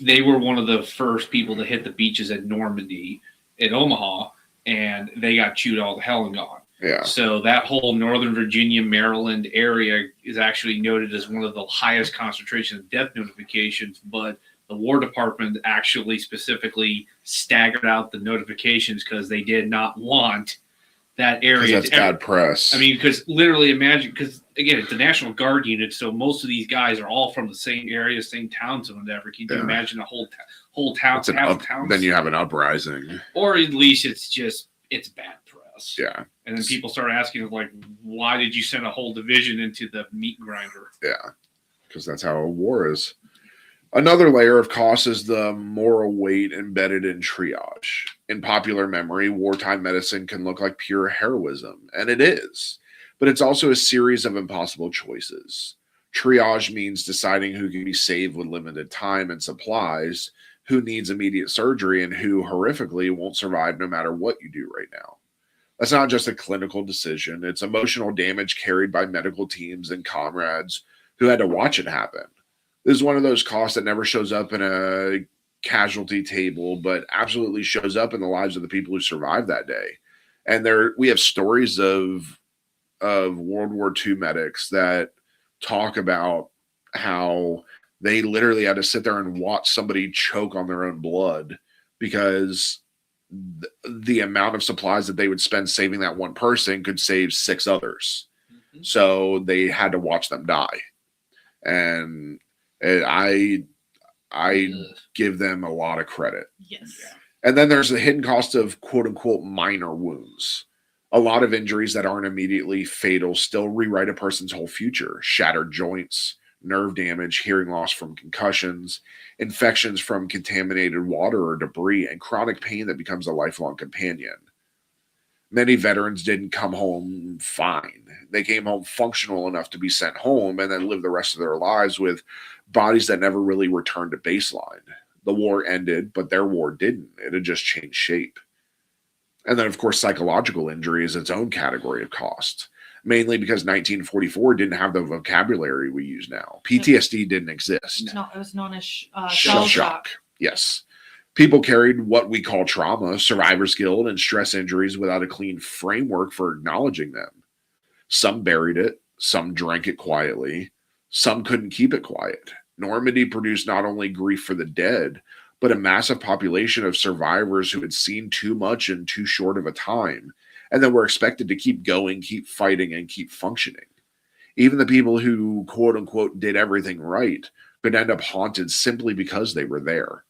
they were one of the first people to hit the beaches at Normandy, at Omaha, and they got chewed all the hell and gone. Yeah. So that whole Northern Virginia, Maryland area is actually noted as one of the highest concentration of death notifications, but the War Department actually specifically staggered out the notifications because they did not want that area. That's bad press. I mean, because literally imagine, because again, it's a National Guard unit, so most of these guys are all from the same area, same towns and whatever. Can you imagine a whole town, then you have an uprising. Or at least it's bad press. Yeah. And then people start asking, like, why did you send a whole division into the meat grinder? Yeah, because that's how a war is. Another layer of cost is the moral weight embedded in triage. In popular memory, wartime medicine can look like pure heroism, and it is. But it's also a series of impossible choices. Triage means deciding who can be saved with limited time and supplies, who needs immediate surgery, and who horrifically won't survive no matter what you do right now. That's not just a clinical decision. It's emotional damage carried by medical teams and comrades who had to watch it happen. This is one of those costs that never shows up in a casualty table, but absolutely shows up in the lives of the people who survived that day. And we have stories of World War II medics that talk about how they literally had to sit there and watch somebody choke on their own blood because the amount of supplies that they would spend saving that one person could save 6 others. Mm-hmm. So they had to watch them die. And I give them a lot of credit. Yes. And then there's the hidden cost of quote unquote minor wounds. A lot of injuries that aren't immediately fatal still rewrite a person's whole future. Shattered joints, nerve damage, hearing loss from concussions, infections from contaminated water or debris, and chronic pain that becomes a lifelong companion. Many veterans didn't come home fine. They came home functional enough to be sent home and then live the rest of their lives with bodies that never really returned to baseline. The war ended, but their war didn't. It had just changed shape. And then, of course, psychological injury is its own category of cost, mainly because 1944 didn't have the vocabulary we use now. PTSD didn't exist. No, it was known as shell shock. Yes. People carried what we call trauma, survivor's guilt, and stress injuries without a clean framework for acknowledging them. Some buried it. Some drank it quietly. Some couldn't keep it quiet. Normandy produced not only grief for the dead, but a massive population of survivors who had seen too much in too short of a time, and then were expected to keep going, keep fighting, and keep functioning. Even the people who, quote unquote, did everything right could end up haunted simply because they were there.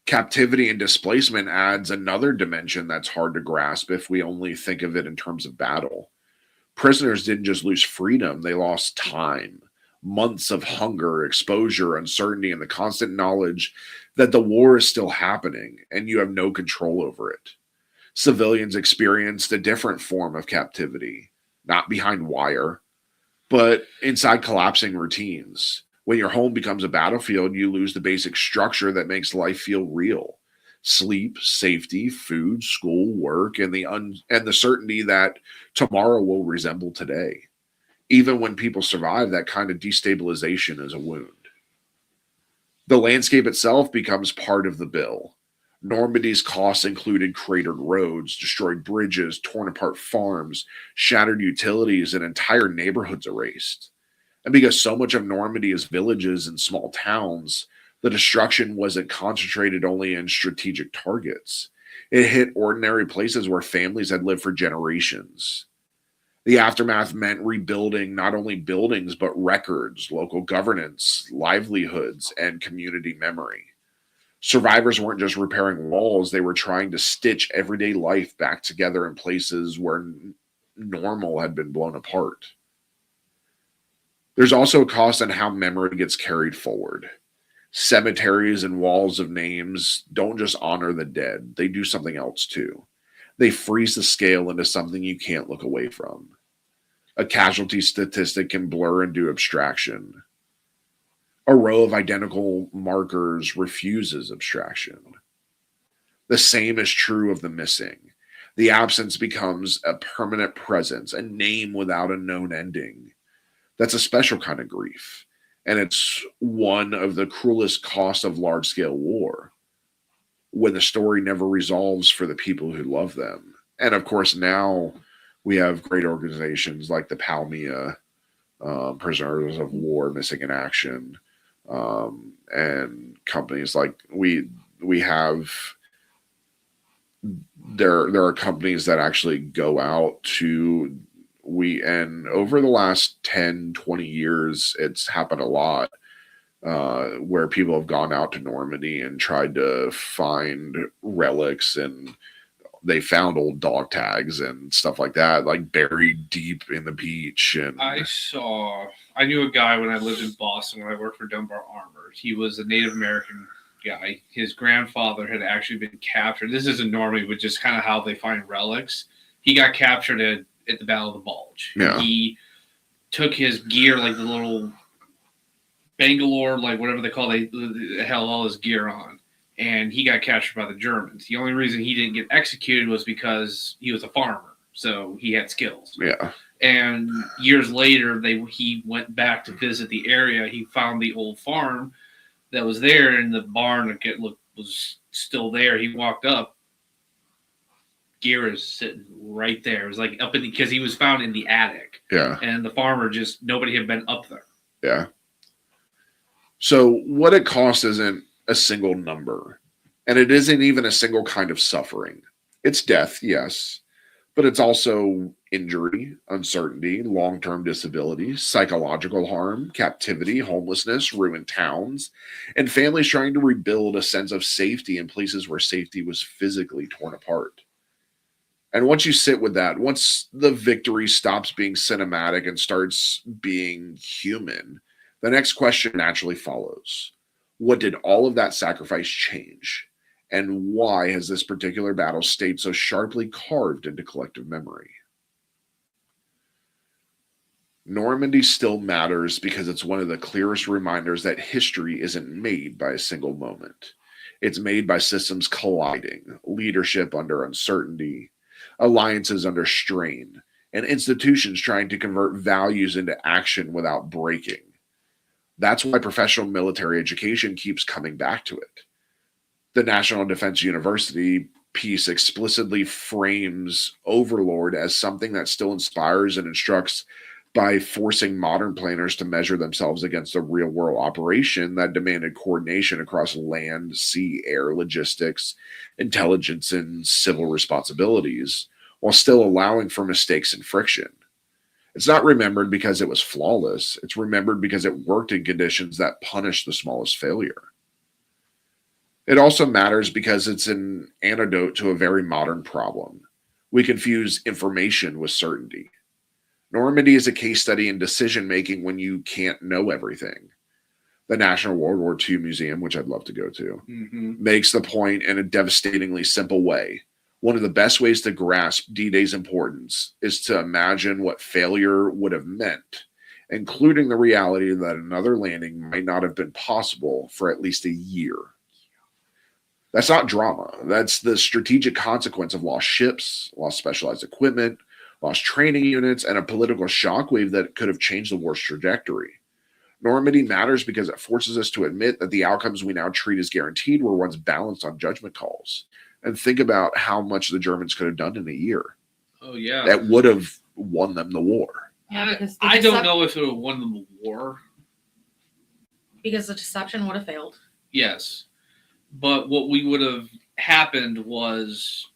Captivity and displacement adds another dimension that's hard to grasp if we only think of it in terms of battle. Prisoners didn't just lose freedom, they lost time. Months of hunger, exposure, uncertainty, and the constant knowledge that the war is still happening and you have no control over it. Civilians experienced a different form of captivity, not behind wire, but inside collapsing routines. When your home becomes a battlefield, you lose the basic structure that makes life feel real. Sleep, safety, food, school, work, and the certainty that tomorrow will resemble today. Even when people survive, that kind of destabilization is a wound. The landscape itself becomes part of the bill. Normandy's costs included cratered roads, destroyed bridges, torn apart farms, shattered utilities, and entire neighborhoods erased. And because so much of Normandy is villages and small towns, the destruction wasn't concentrated only in strategic targets. It hit ordinary places where families had lived for generations. The aftermath meant rebuilding not only buildings, but records, local governance, livelihoods, and community memory. Survivors weren't just repairing walls, they were trying to stitch everyday life back together in places where normal had been blown apart. There's also a cost on how memory gets carried forward. Cemeteries and walls of names don't just honor the dead, they do something else too. They freeze the scale into something you can't look away from. A casualty statistic can blur into abstraction. A row of identical markers refuses abstraction. The same is true of the missing. The absence becomes a permanent presence, a name without a known ending. That's a special kind of grief. And it's one of the cruelest costs of large scale war, when the story never resolves for the people who love them. And of course, now we have great organizations like the Palmia, Prisoners of War Missing in Action, and companies like we have. There are companies that actually go out to and over the last 10, 20 years, it's happened a lot, where people have gone out to Normandy and tried to find relics, and they found old dog tags and stuff like that, like buried deep in the beach. And I knew a guy when I lived in Boston when I worked for Dunbar Armor. He was a Native American guy. His grandfather had actually been captured. This isn't normally, but just kind of how they find relics. He got captured at the Battle of the Bulge. Yeah. He took his gear, like the little Bangalore, like whatever they call it, they held all his gear on, and he got captured by the Germans. The only reason he didn't get executed was because he was a farmer, so he had skills. Yeah. And years later, he went back to visit the area. He found the old farm that was there, and the barn was still there. He walked up. Gear is sitting right there. It was like up in because he was found in the attic. Yeah. And the farmer nobody had been up there. Yeah. So what it costs isn't a single number, and it isn't even a single kind of suffering. It's death, yes, but it's also injury, uncertainty, long-term disability, psychological harm, captivity, homelessness, ruined towns, and families trying to rebuild a sense of safety in places where safety was physically torn apart. And once you sit with that, once the victory stops being cinematic and starts being human, the next question naturally follows. What did all of that sacrifice change? And why has this particular battle stayed so sharply carved into collective memory? Normandy still matters because it's one of the clearest reminders that history isn't made by a single moment. It's made by systems colliding, leadership under uncertainty, alliances under strain, and institutions trying to convert values into action without breaking. That's why professional military education keeps coming back to it. The National Defense University piece explicitly frames Overlord as something that still inspires and instructs by forcing modern planners to measure themselves against a real-world operation that demanded coordination across land, sea, air, logistics, intelligence, and civil responsibilities, while still allowing for mistakes and friction. It's not remembered because it was flawless. It's remembered because it worked in conditions that punished the smallest failure. It also matters because it's an antidote to a very modern problem. We confuse information with certainty. Normandy is a case study in decision-making when you can't know everything. The National World War II Museum, which I'd love to go to, makes the point in a devastatingly simple way. One of the best ways to grasp D-Day's importance is to imagine what failure would have meant, including the reality that another landing might not have been possible for at least a year. That's not drama. That's the strategic consequence of lost ships, lost specialized equipment, lost training units, and a political shockwave that could have changed the war's trajectory. Normandy matters because it forces us to admit that the outcomes we now treat as guaranteed were once balanced on judgment calls. And think about how much the Germans could have done in a year. Oh, yeah. That would have won them the war. Yeah, because I don't know if it would have won them the war. Because the deception would have failed. Yes. But what would have happened was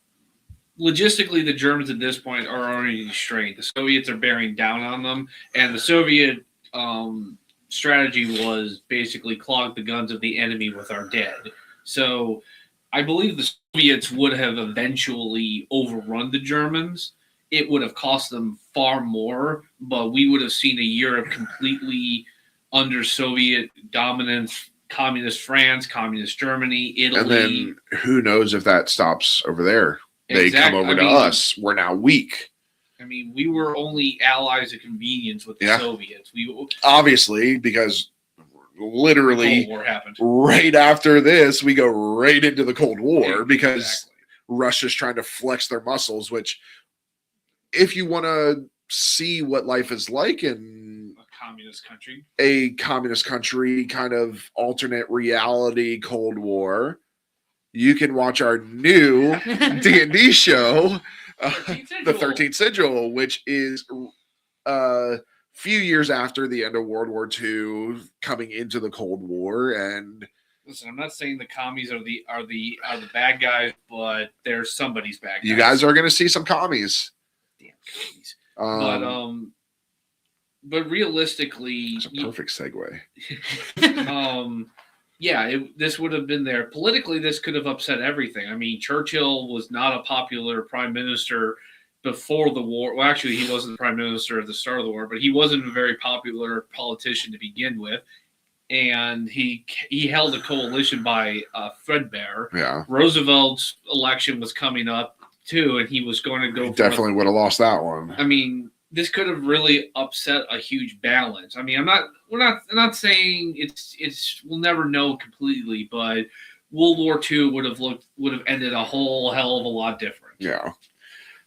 logistically, the Germans at this point are already strained. The Soviets are bearing down on them, and the Soviet strategy was basically clog the guns of the enemy with our dead. So I believe the Soviets would have eventually overrun the Germans. It would have cost them far more, but we would have seen a Europe completely under Soviet dominance. Communist France, Communist Germany, Italy. And then who knows if that stops over there. They come over to us. We're now weak. I mean, we were only allies of convenience with the Soviets. Obviously, because literally the Cold War happened. Right after this, we go right into the Cold War because Russia's trying to flex their muscles, which if you want to see what life is like in a communist country, kind of alternate reality Cold War, you can watch our new D&D show, the 13th Sigil, which is a few years after the end of World War II, coming into the Cold War. And listen, I'm not saying the commies are the bad guys, but they're somebody's bad guys. You guys are going to see some commies. Damn commies. But realistically, it's a perfect segue. This would have been there. Politically, this could have upset everything. I mean, Churchill was not a popular prime minister before the war. Well, actually, he wasn't the prime minister at the start of the war, but he wasn't a very popular politician to begin with. And he held a coalition by threadbare. Yeah. Roosevelt's election was coming up too, and he was going to go. He definitely would have lost that one. I mean, this could have really upset a huge balance. I mean, I'm not saying we'll never know completely, but World War II would have ended a whole hell of a lot different. Yeah.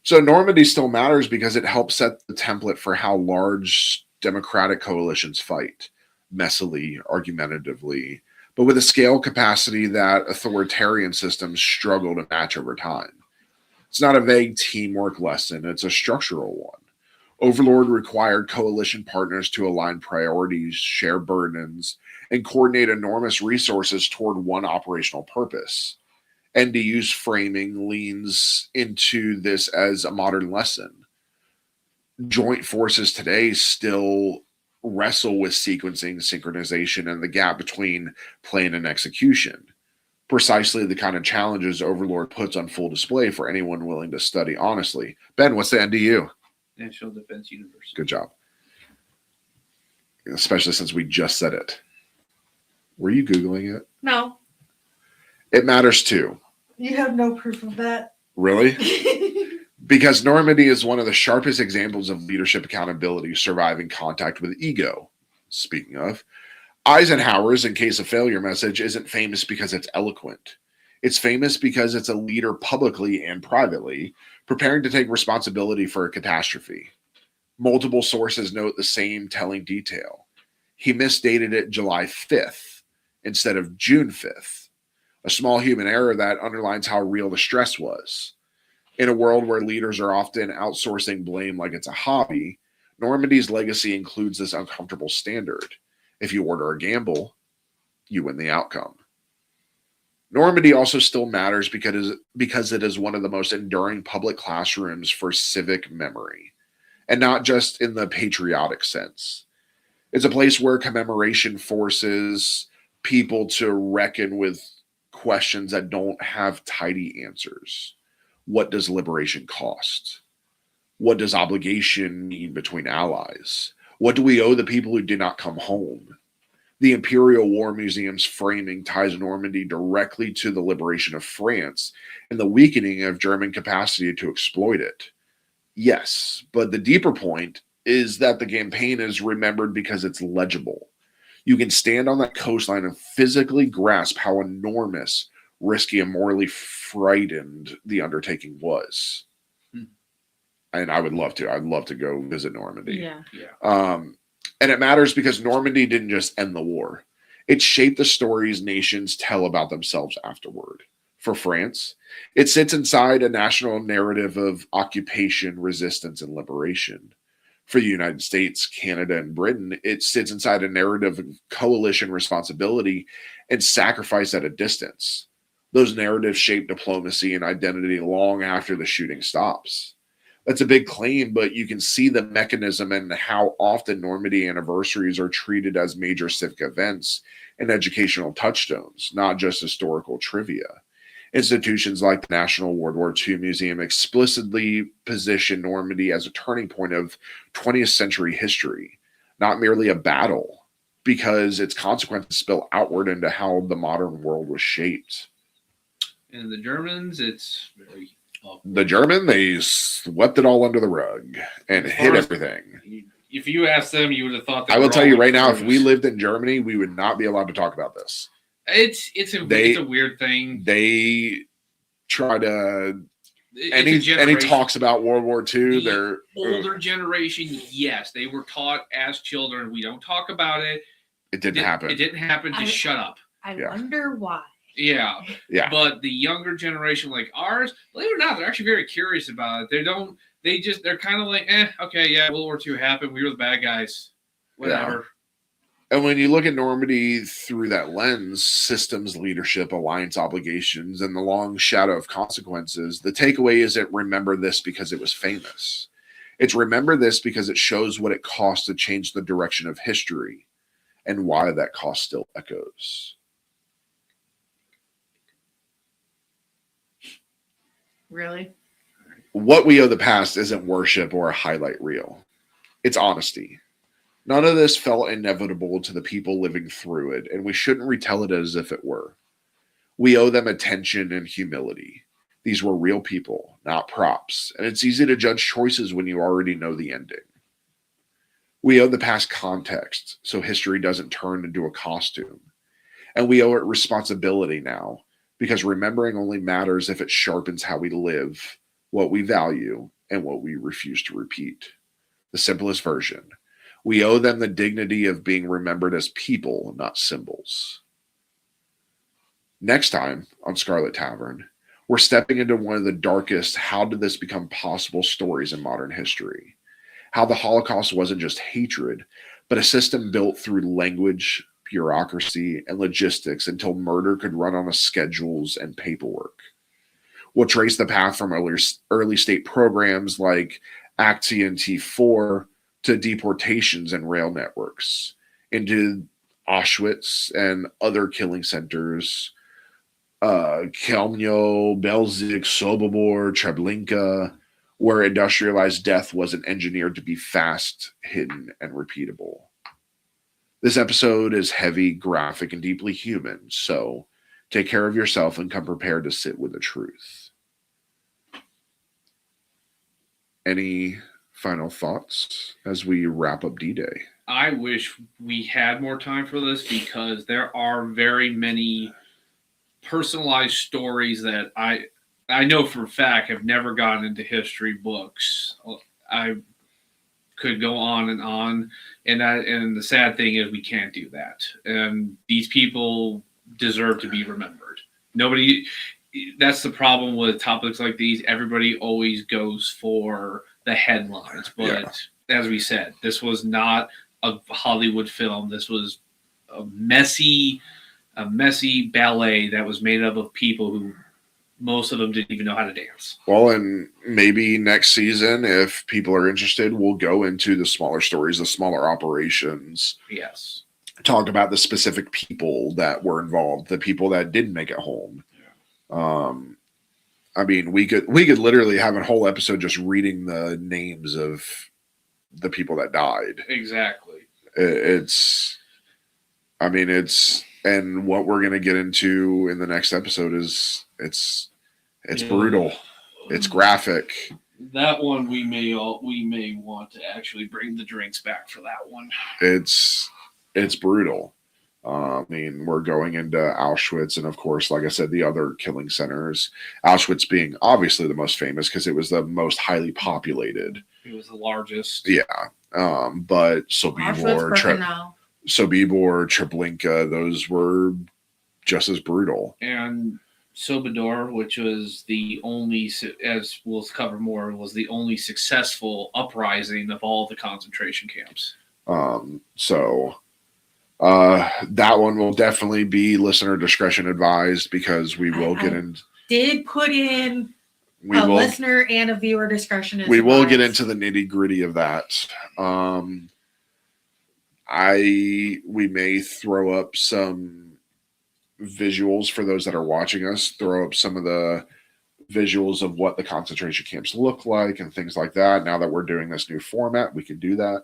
So Normandy still matters because it helps set the template for how large democratic coalitions fight, messily, argumentatively, but with a scale capacity that authoritarian systems struggle to match over time. It's not a vague teamwork lesson, it's a structural one. Overlord required coalition partners to align priorities, share burdens, and coordinate enormous resources toward one operational purpose. NDU's framing leans into this as a modern lesson. Joint forces today still wrestle with sequencing, synchronization, and the gap between plan and execution. Precisely the kind of challenges Overlord puts on full display for anyone willing to study honestly. Ben, what's the NDU? National Defense University. Good job. Especially since we just said it. Were you Googling it? No. It matters too. You have no proof of that. Really? Because Normandy is one of the sharpest examples of leadership accountability surviving contact with ego. Speaking of, Eisenhower's in case of failure message isn't famous because it's eloquent. It's famous because it's a leader publicly and privately preparing to take responsibility for a catastrophe. Multiple sources note the same telling detail. He misdated it July 5th instead of June 5th. A small human error that underlines how real the stress was. In a world where leaders are often outsourcing blame like it's a hobby, Normandy's legacy includes this uncomfortable standard. If you order a gamble, you win the outcome. Normandy also still matters because it is one of the most enduring public classrooms for civic memory, and not just in the patriotic sense. It's a place where commemoration forces people to reckon with questions that don't have tidy answers. What does liberation cost? What does obligation mean between allies? What do we owe the people who did not come home? The Imperial War Museum's framing ties Normandy directly to the liberation of France and the weakening of German capacity to exploit it. Yes, but the deeper point is that the campaign is remembered because it's legible. You can stand on that coastline and physically grasp how enormous, risky, and morally frightened the undertaking was. And I would love to. I'd love to go visit Normandy. Yeah. And it matters because Normandy didn't just end the war. It shaped the stories nations tell about themselves afterward. For France, it sits inside a national narrative of occupation, resistance, and liberation. For the United States, Canada, and Britain, it sits inside a narrative of coalition responsibility and sacrifice at a distance. Those narratives shape diplomacy and identity long after the shooting stops. That's a big claim, but you can see the mechanism and how often Normandy anniversaries are treated as major civic events and educational touchstones, not just historical trivia. Institutions like the National World War II Museum explicitly position Normandy as a turning point of 20th century history, not merely a battle, because its consequences spill outward into how the modern world was shaped. And the Germans, it's very The German, they swept it all under the rug and As hid far as- everything. If you asked them, you would have thought. I will tell you right now, if we lived in Germany, we would not be allowed to talk about this. it's a weird thing. They try to It's a any talks about World War II. The They're older generation, yes, they were taught as children. We don't talk about it. it didn't happen. It didn't happen. Just shut up. I Yeah. wonder why. Yeah. Yeah. But the younger generation, like ours, believe it or not, they're actually very curious about it. They're kind of like, okay, yeah, World War II happened. We were the bad guys. Whatever. And when you look at Normandy through that lens, systems, leadership, alliance obligations, and the long shadow of consequences, the takeaway isn't remember this because it was famous. It's remember this because it shows what it costs to change the direction of history and why that cost still echoes. Really? What we owe the past isn't worship or a highlight reel. It's honesty. None of this felt inevitable to the people living through it, and we shouldn't retell it as if it were. We owe them attention and humility. These were real people, not props, and it's easy to judge choices when you already know the ending. We owe the past context so history doesn't turn into a costume. And we owe it responsibility now, because remembering only matters if it sharpens how we live, what we value, and what we refuse to repeat. The simplest version. We owe them the dignity of being remembered as people, not symbols. Next time on Scarlet Tavern, we're stepping into one of the darkest how did this become possible stories in modern history. How the Holocaust wasn't just hatred, but a system built through language, bureaucracy, and logistics until murder could run on schedules and paperwork. We'll trace the path from early state programs like Actia and T4 to deportations and rail networks, into Auschwitz and other killing centers, Kelmio, Belzig, Sobibor, Treblinka, where industrialized death wasn't engineered to be fast, hidden, and repeatable. This episode is heavy, graphic, and deeply human, so take care of yourself and come prepared to sit with the truth. Any final thoughts as we wrap up D-Day? I wish we had more time for this because there are very many personalized stories that I know for a fact have never gotten into history books. I could go on, and the sad thing is we can't do that. And these people deserve to be remembered. That's the problem with topics like these. Everybody always goes for the headlines, but as we said, this was not a Hollywood film. This was a messy ballet that was made up of people who most of them didn't even know how to dance. Well, and maybe next season, if people are interested, we'll go into the smaller stories, the smaller operations. Yes. Talk about the specific people that were involved, the people that didn't make it home. Yeah. I mean, we could literally have a whole episode just reading the names of the people that died. Exactly. And what we're going to get into in the next episode is it's brutal. It's graphic. That one we may want to actually bring the drinks back for that one. It's brutal. I mean, we're going into Auschwitz, and of course, like I said, the other killing centers. Auschwitz being obviously the most famous because it was the most highly populated. It was the largest. Yeah. But Sobibor, Treblinka, those were just as brutal. And Sobibor, which was the only, as we'll cover more, was the only successful uprising of all the concentration camps. That one will definitely be listener discretion advised because we will did put in listener and a viewer discretion advised. We will get into the nitty gritty of that. We may throw up some visuals for those that are watching us, throw up some of the visuals of what the concentration camps look like and things like that. Now that we're doing this new format, we can do that.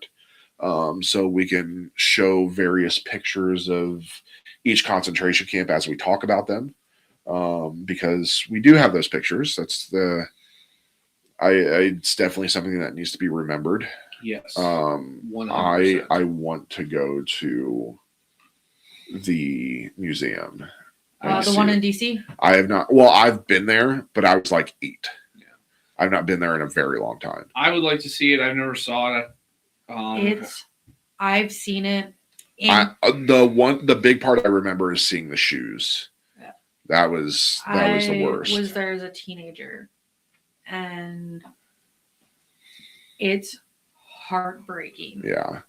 So we can show various pictures of each concentration camp as we talk about them. Because we do have those pictures. It's definitely something that needs to be remembered. Yes. I 100%. want to go to the museum. and The one see in it. DC. I have not. Well, I've been there, but I was like 8. Yeah. I've not been there in a very long time. I would like to see it. I've never saw it. I've seen it. And The big part I remember is seeing the shoes. Yeah. That was the worst. I was there as a teenager, and it's heartbreaking. Yeah,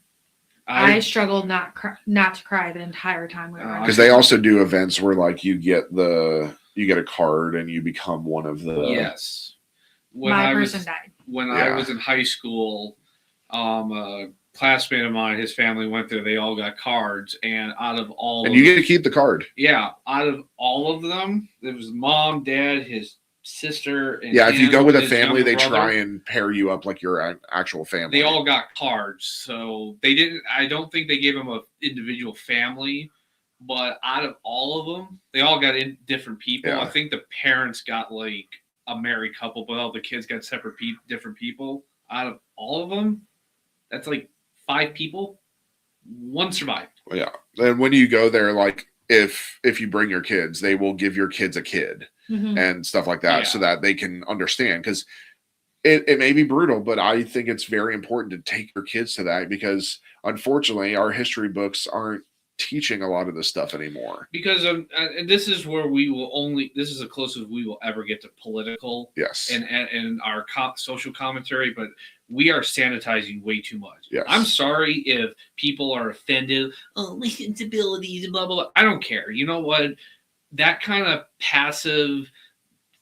I struggled not to cry the entire time we were running. because they also do events where like you get a card and you become one of the. Yes. My person died. When I was in high school, a classmate of mine, his family went there. They all got cards, and out of all, and you get to keep the card. Yeah, out of all of them, there was mom, dad, his sister, and if you go with a his family, younger they brother. try and pair you up like your actual family. They all got cards, so they didn't. I don't think they gave them an individual family, but out of all of them, they all got different people. Yeah. I think the parents got like a married couple, but all the kids got separate different people. Out of all of them, that's like 5 people. 1 survived. Yeah, and when you go there, like if you bring your kids, they will give your kids a kid and stuff like that, so that they can understand. Because it may be brutal, but I think it's very important to take your kids to that, because unfortunately, our history books aren't teaching a lot of this stuff anymore. Because and this is where this is the closest we will ever get to political. Yes. And our social commentary, but we are sanitizing way too much. Yes. I'm sorry if people are offended. Oh, my sensibilities and blah blah blah. I don't care. You know what? That kind of passive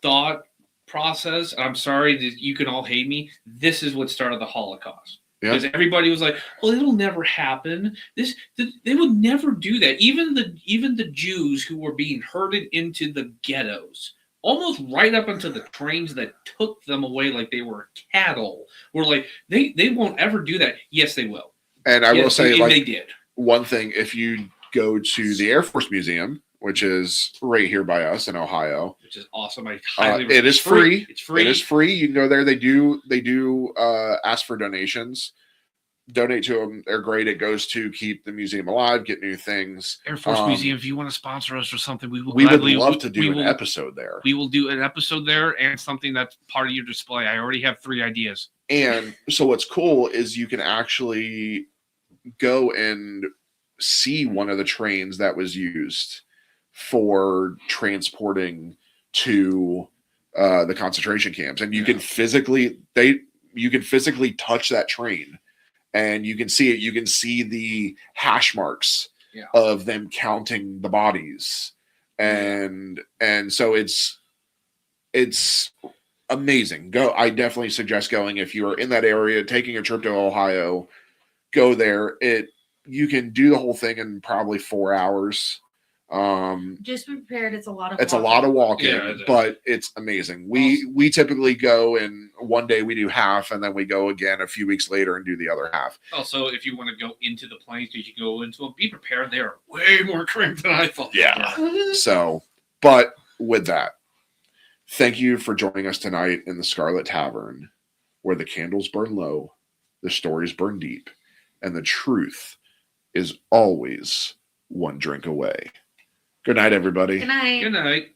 thought process. I'm sorry that you can all hate me. This is what started the Holocaust. Because everybody was like, "Oh, it'll never happen. They would never do that." Even the Jews who were being herded into the ghettos, almost right up into the trains that took them away like they were cattle, were like, they won't ever do that. Yes, they will. And I will say, like, they did. One thing, if you go to the Air Force Museum, which is right here by us in Ohio, which is awesome. I highly it is free. It's free. It is free. You can go there. They do ask for donations. Donate to them. They're great. It goes to keep the museum alive, get new things. Air Force Museum, if you want to sponsor us or something, we would love to do an episode there. We will do an episode there and something that's part of your display. I already have 3 ideas. And so what's cool is you can actually go and see one of the trains that was used for transporting to the concentration camps, and you can physically touch that train, and you can see it. You can see the hash marks of them counting the bodies, and so it's amazing. I definitely suggest going if you are in that area, taking a trip to Ohio. Go there. You can do the whole thing in probably 4 hours. Just be prepared. It's a lot of walking, but it's amazing. We typically go, and one day we do half, and then we go again a few weeks later and do the other half. Also, if you want to go into the planes, you can go into them. Be prepared. They are way more cramped than I thought. Yeah. So, but with that, thank you for joining us tonight in the Scarlet Tavern, where the candles burn low, the stories burn deep, and the truth is always one drink away. Good night, everybody. Good night. Good night.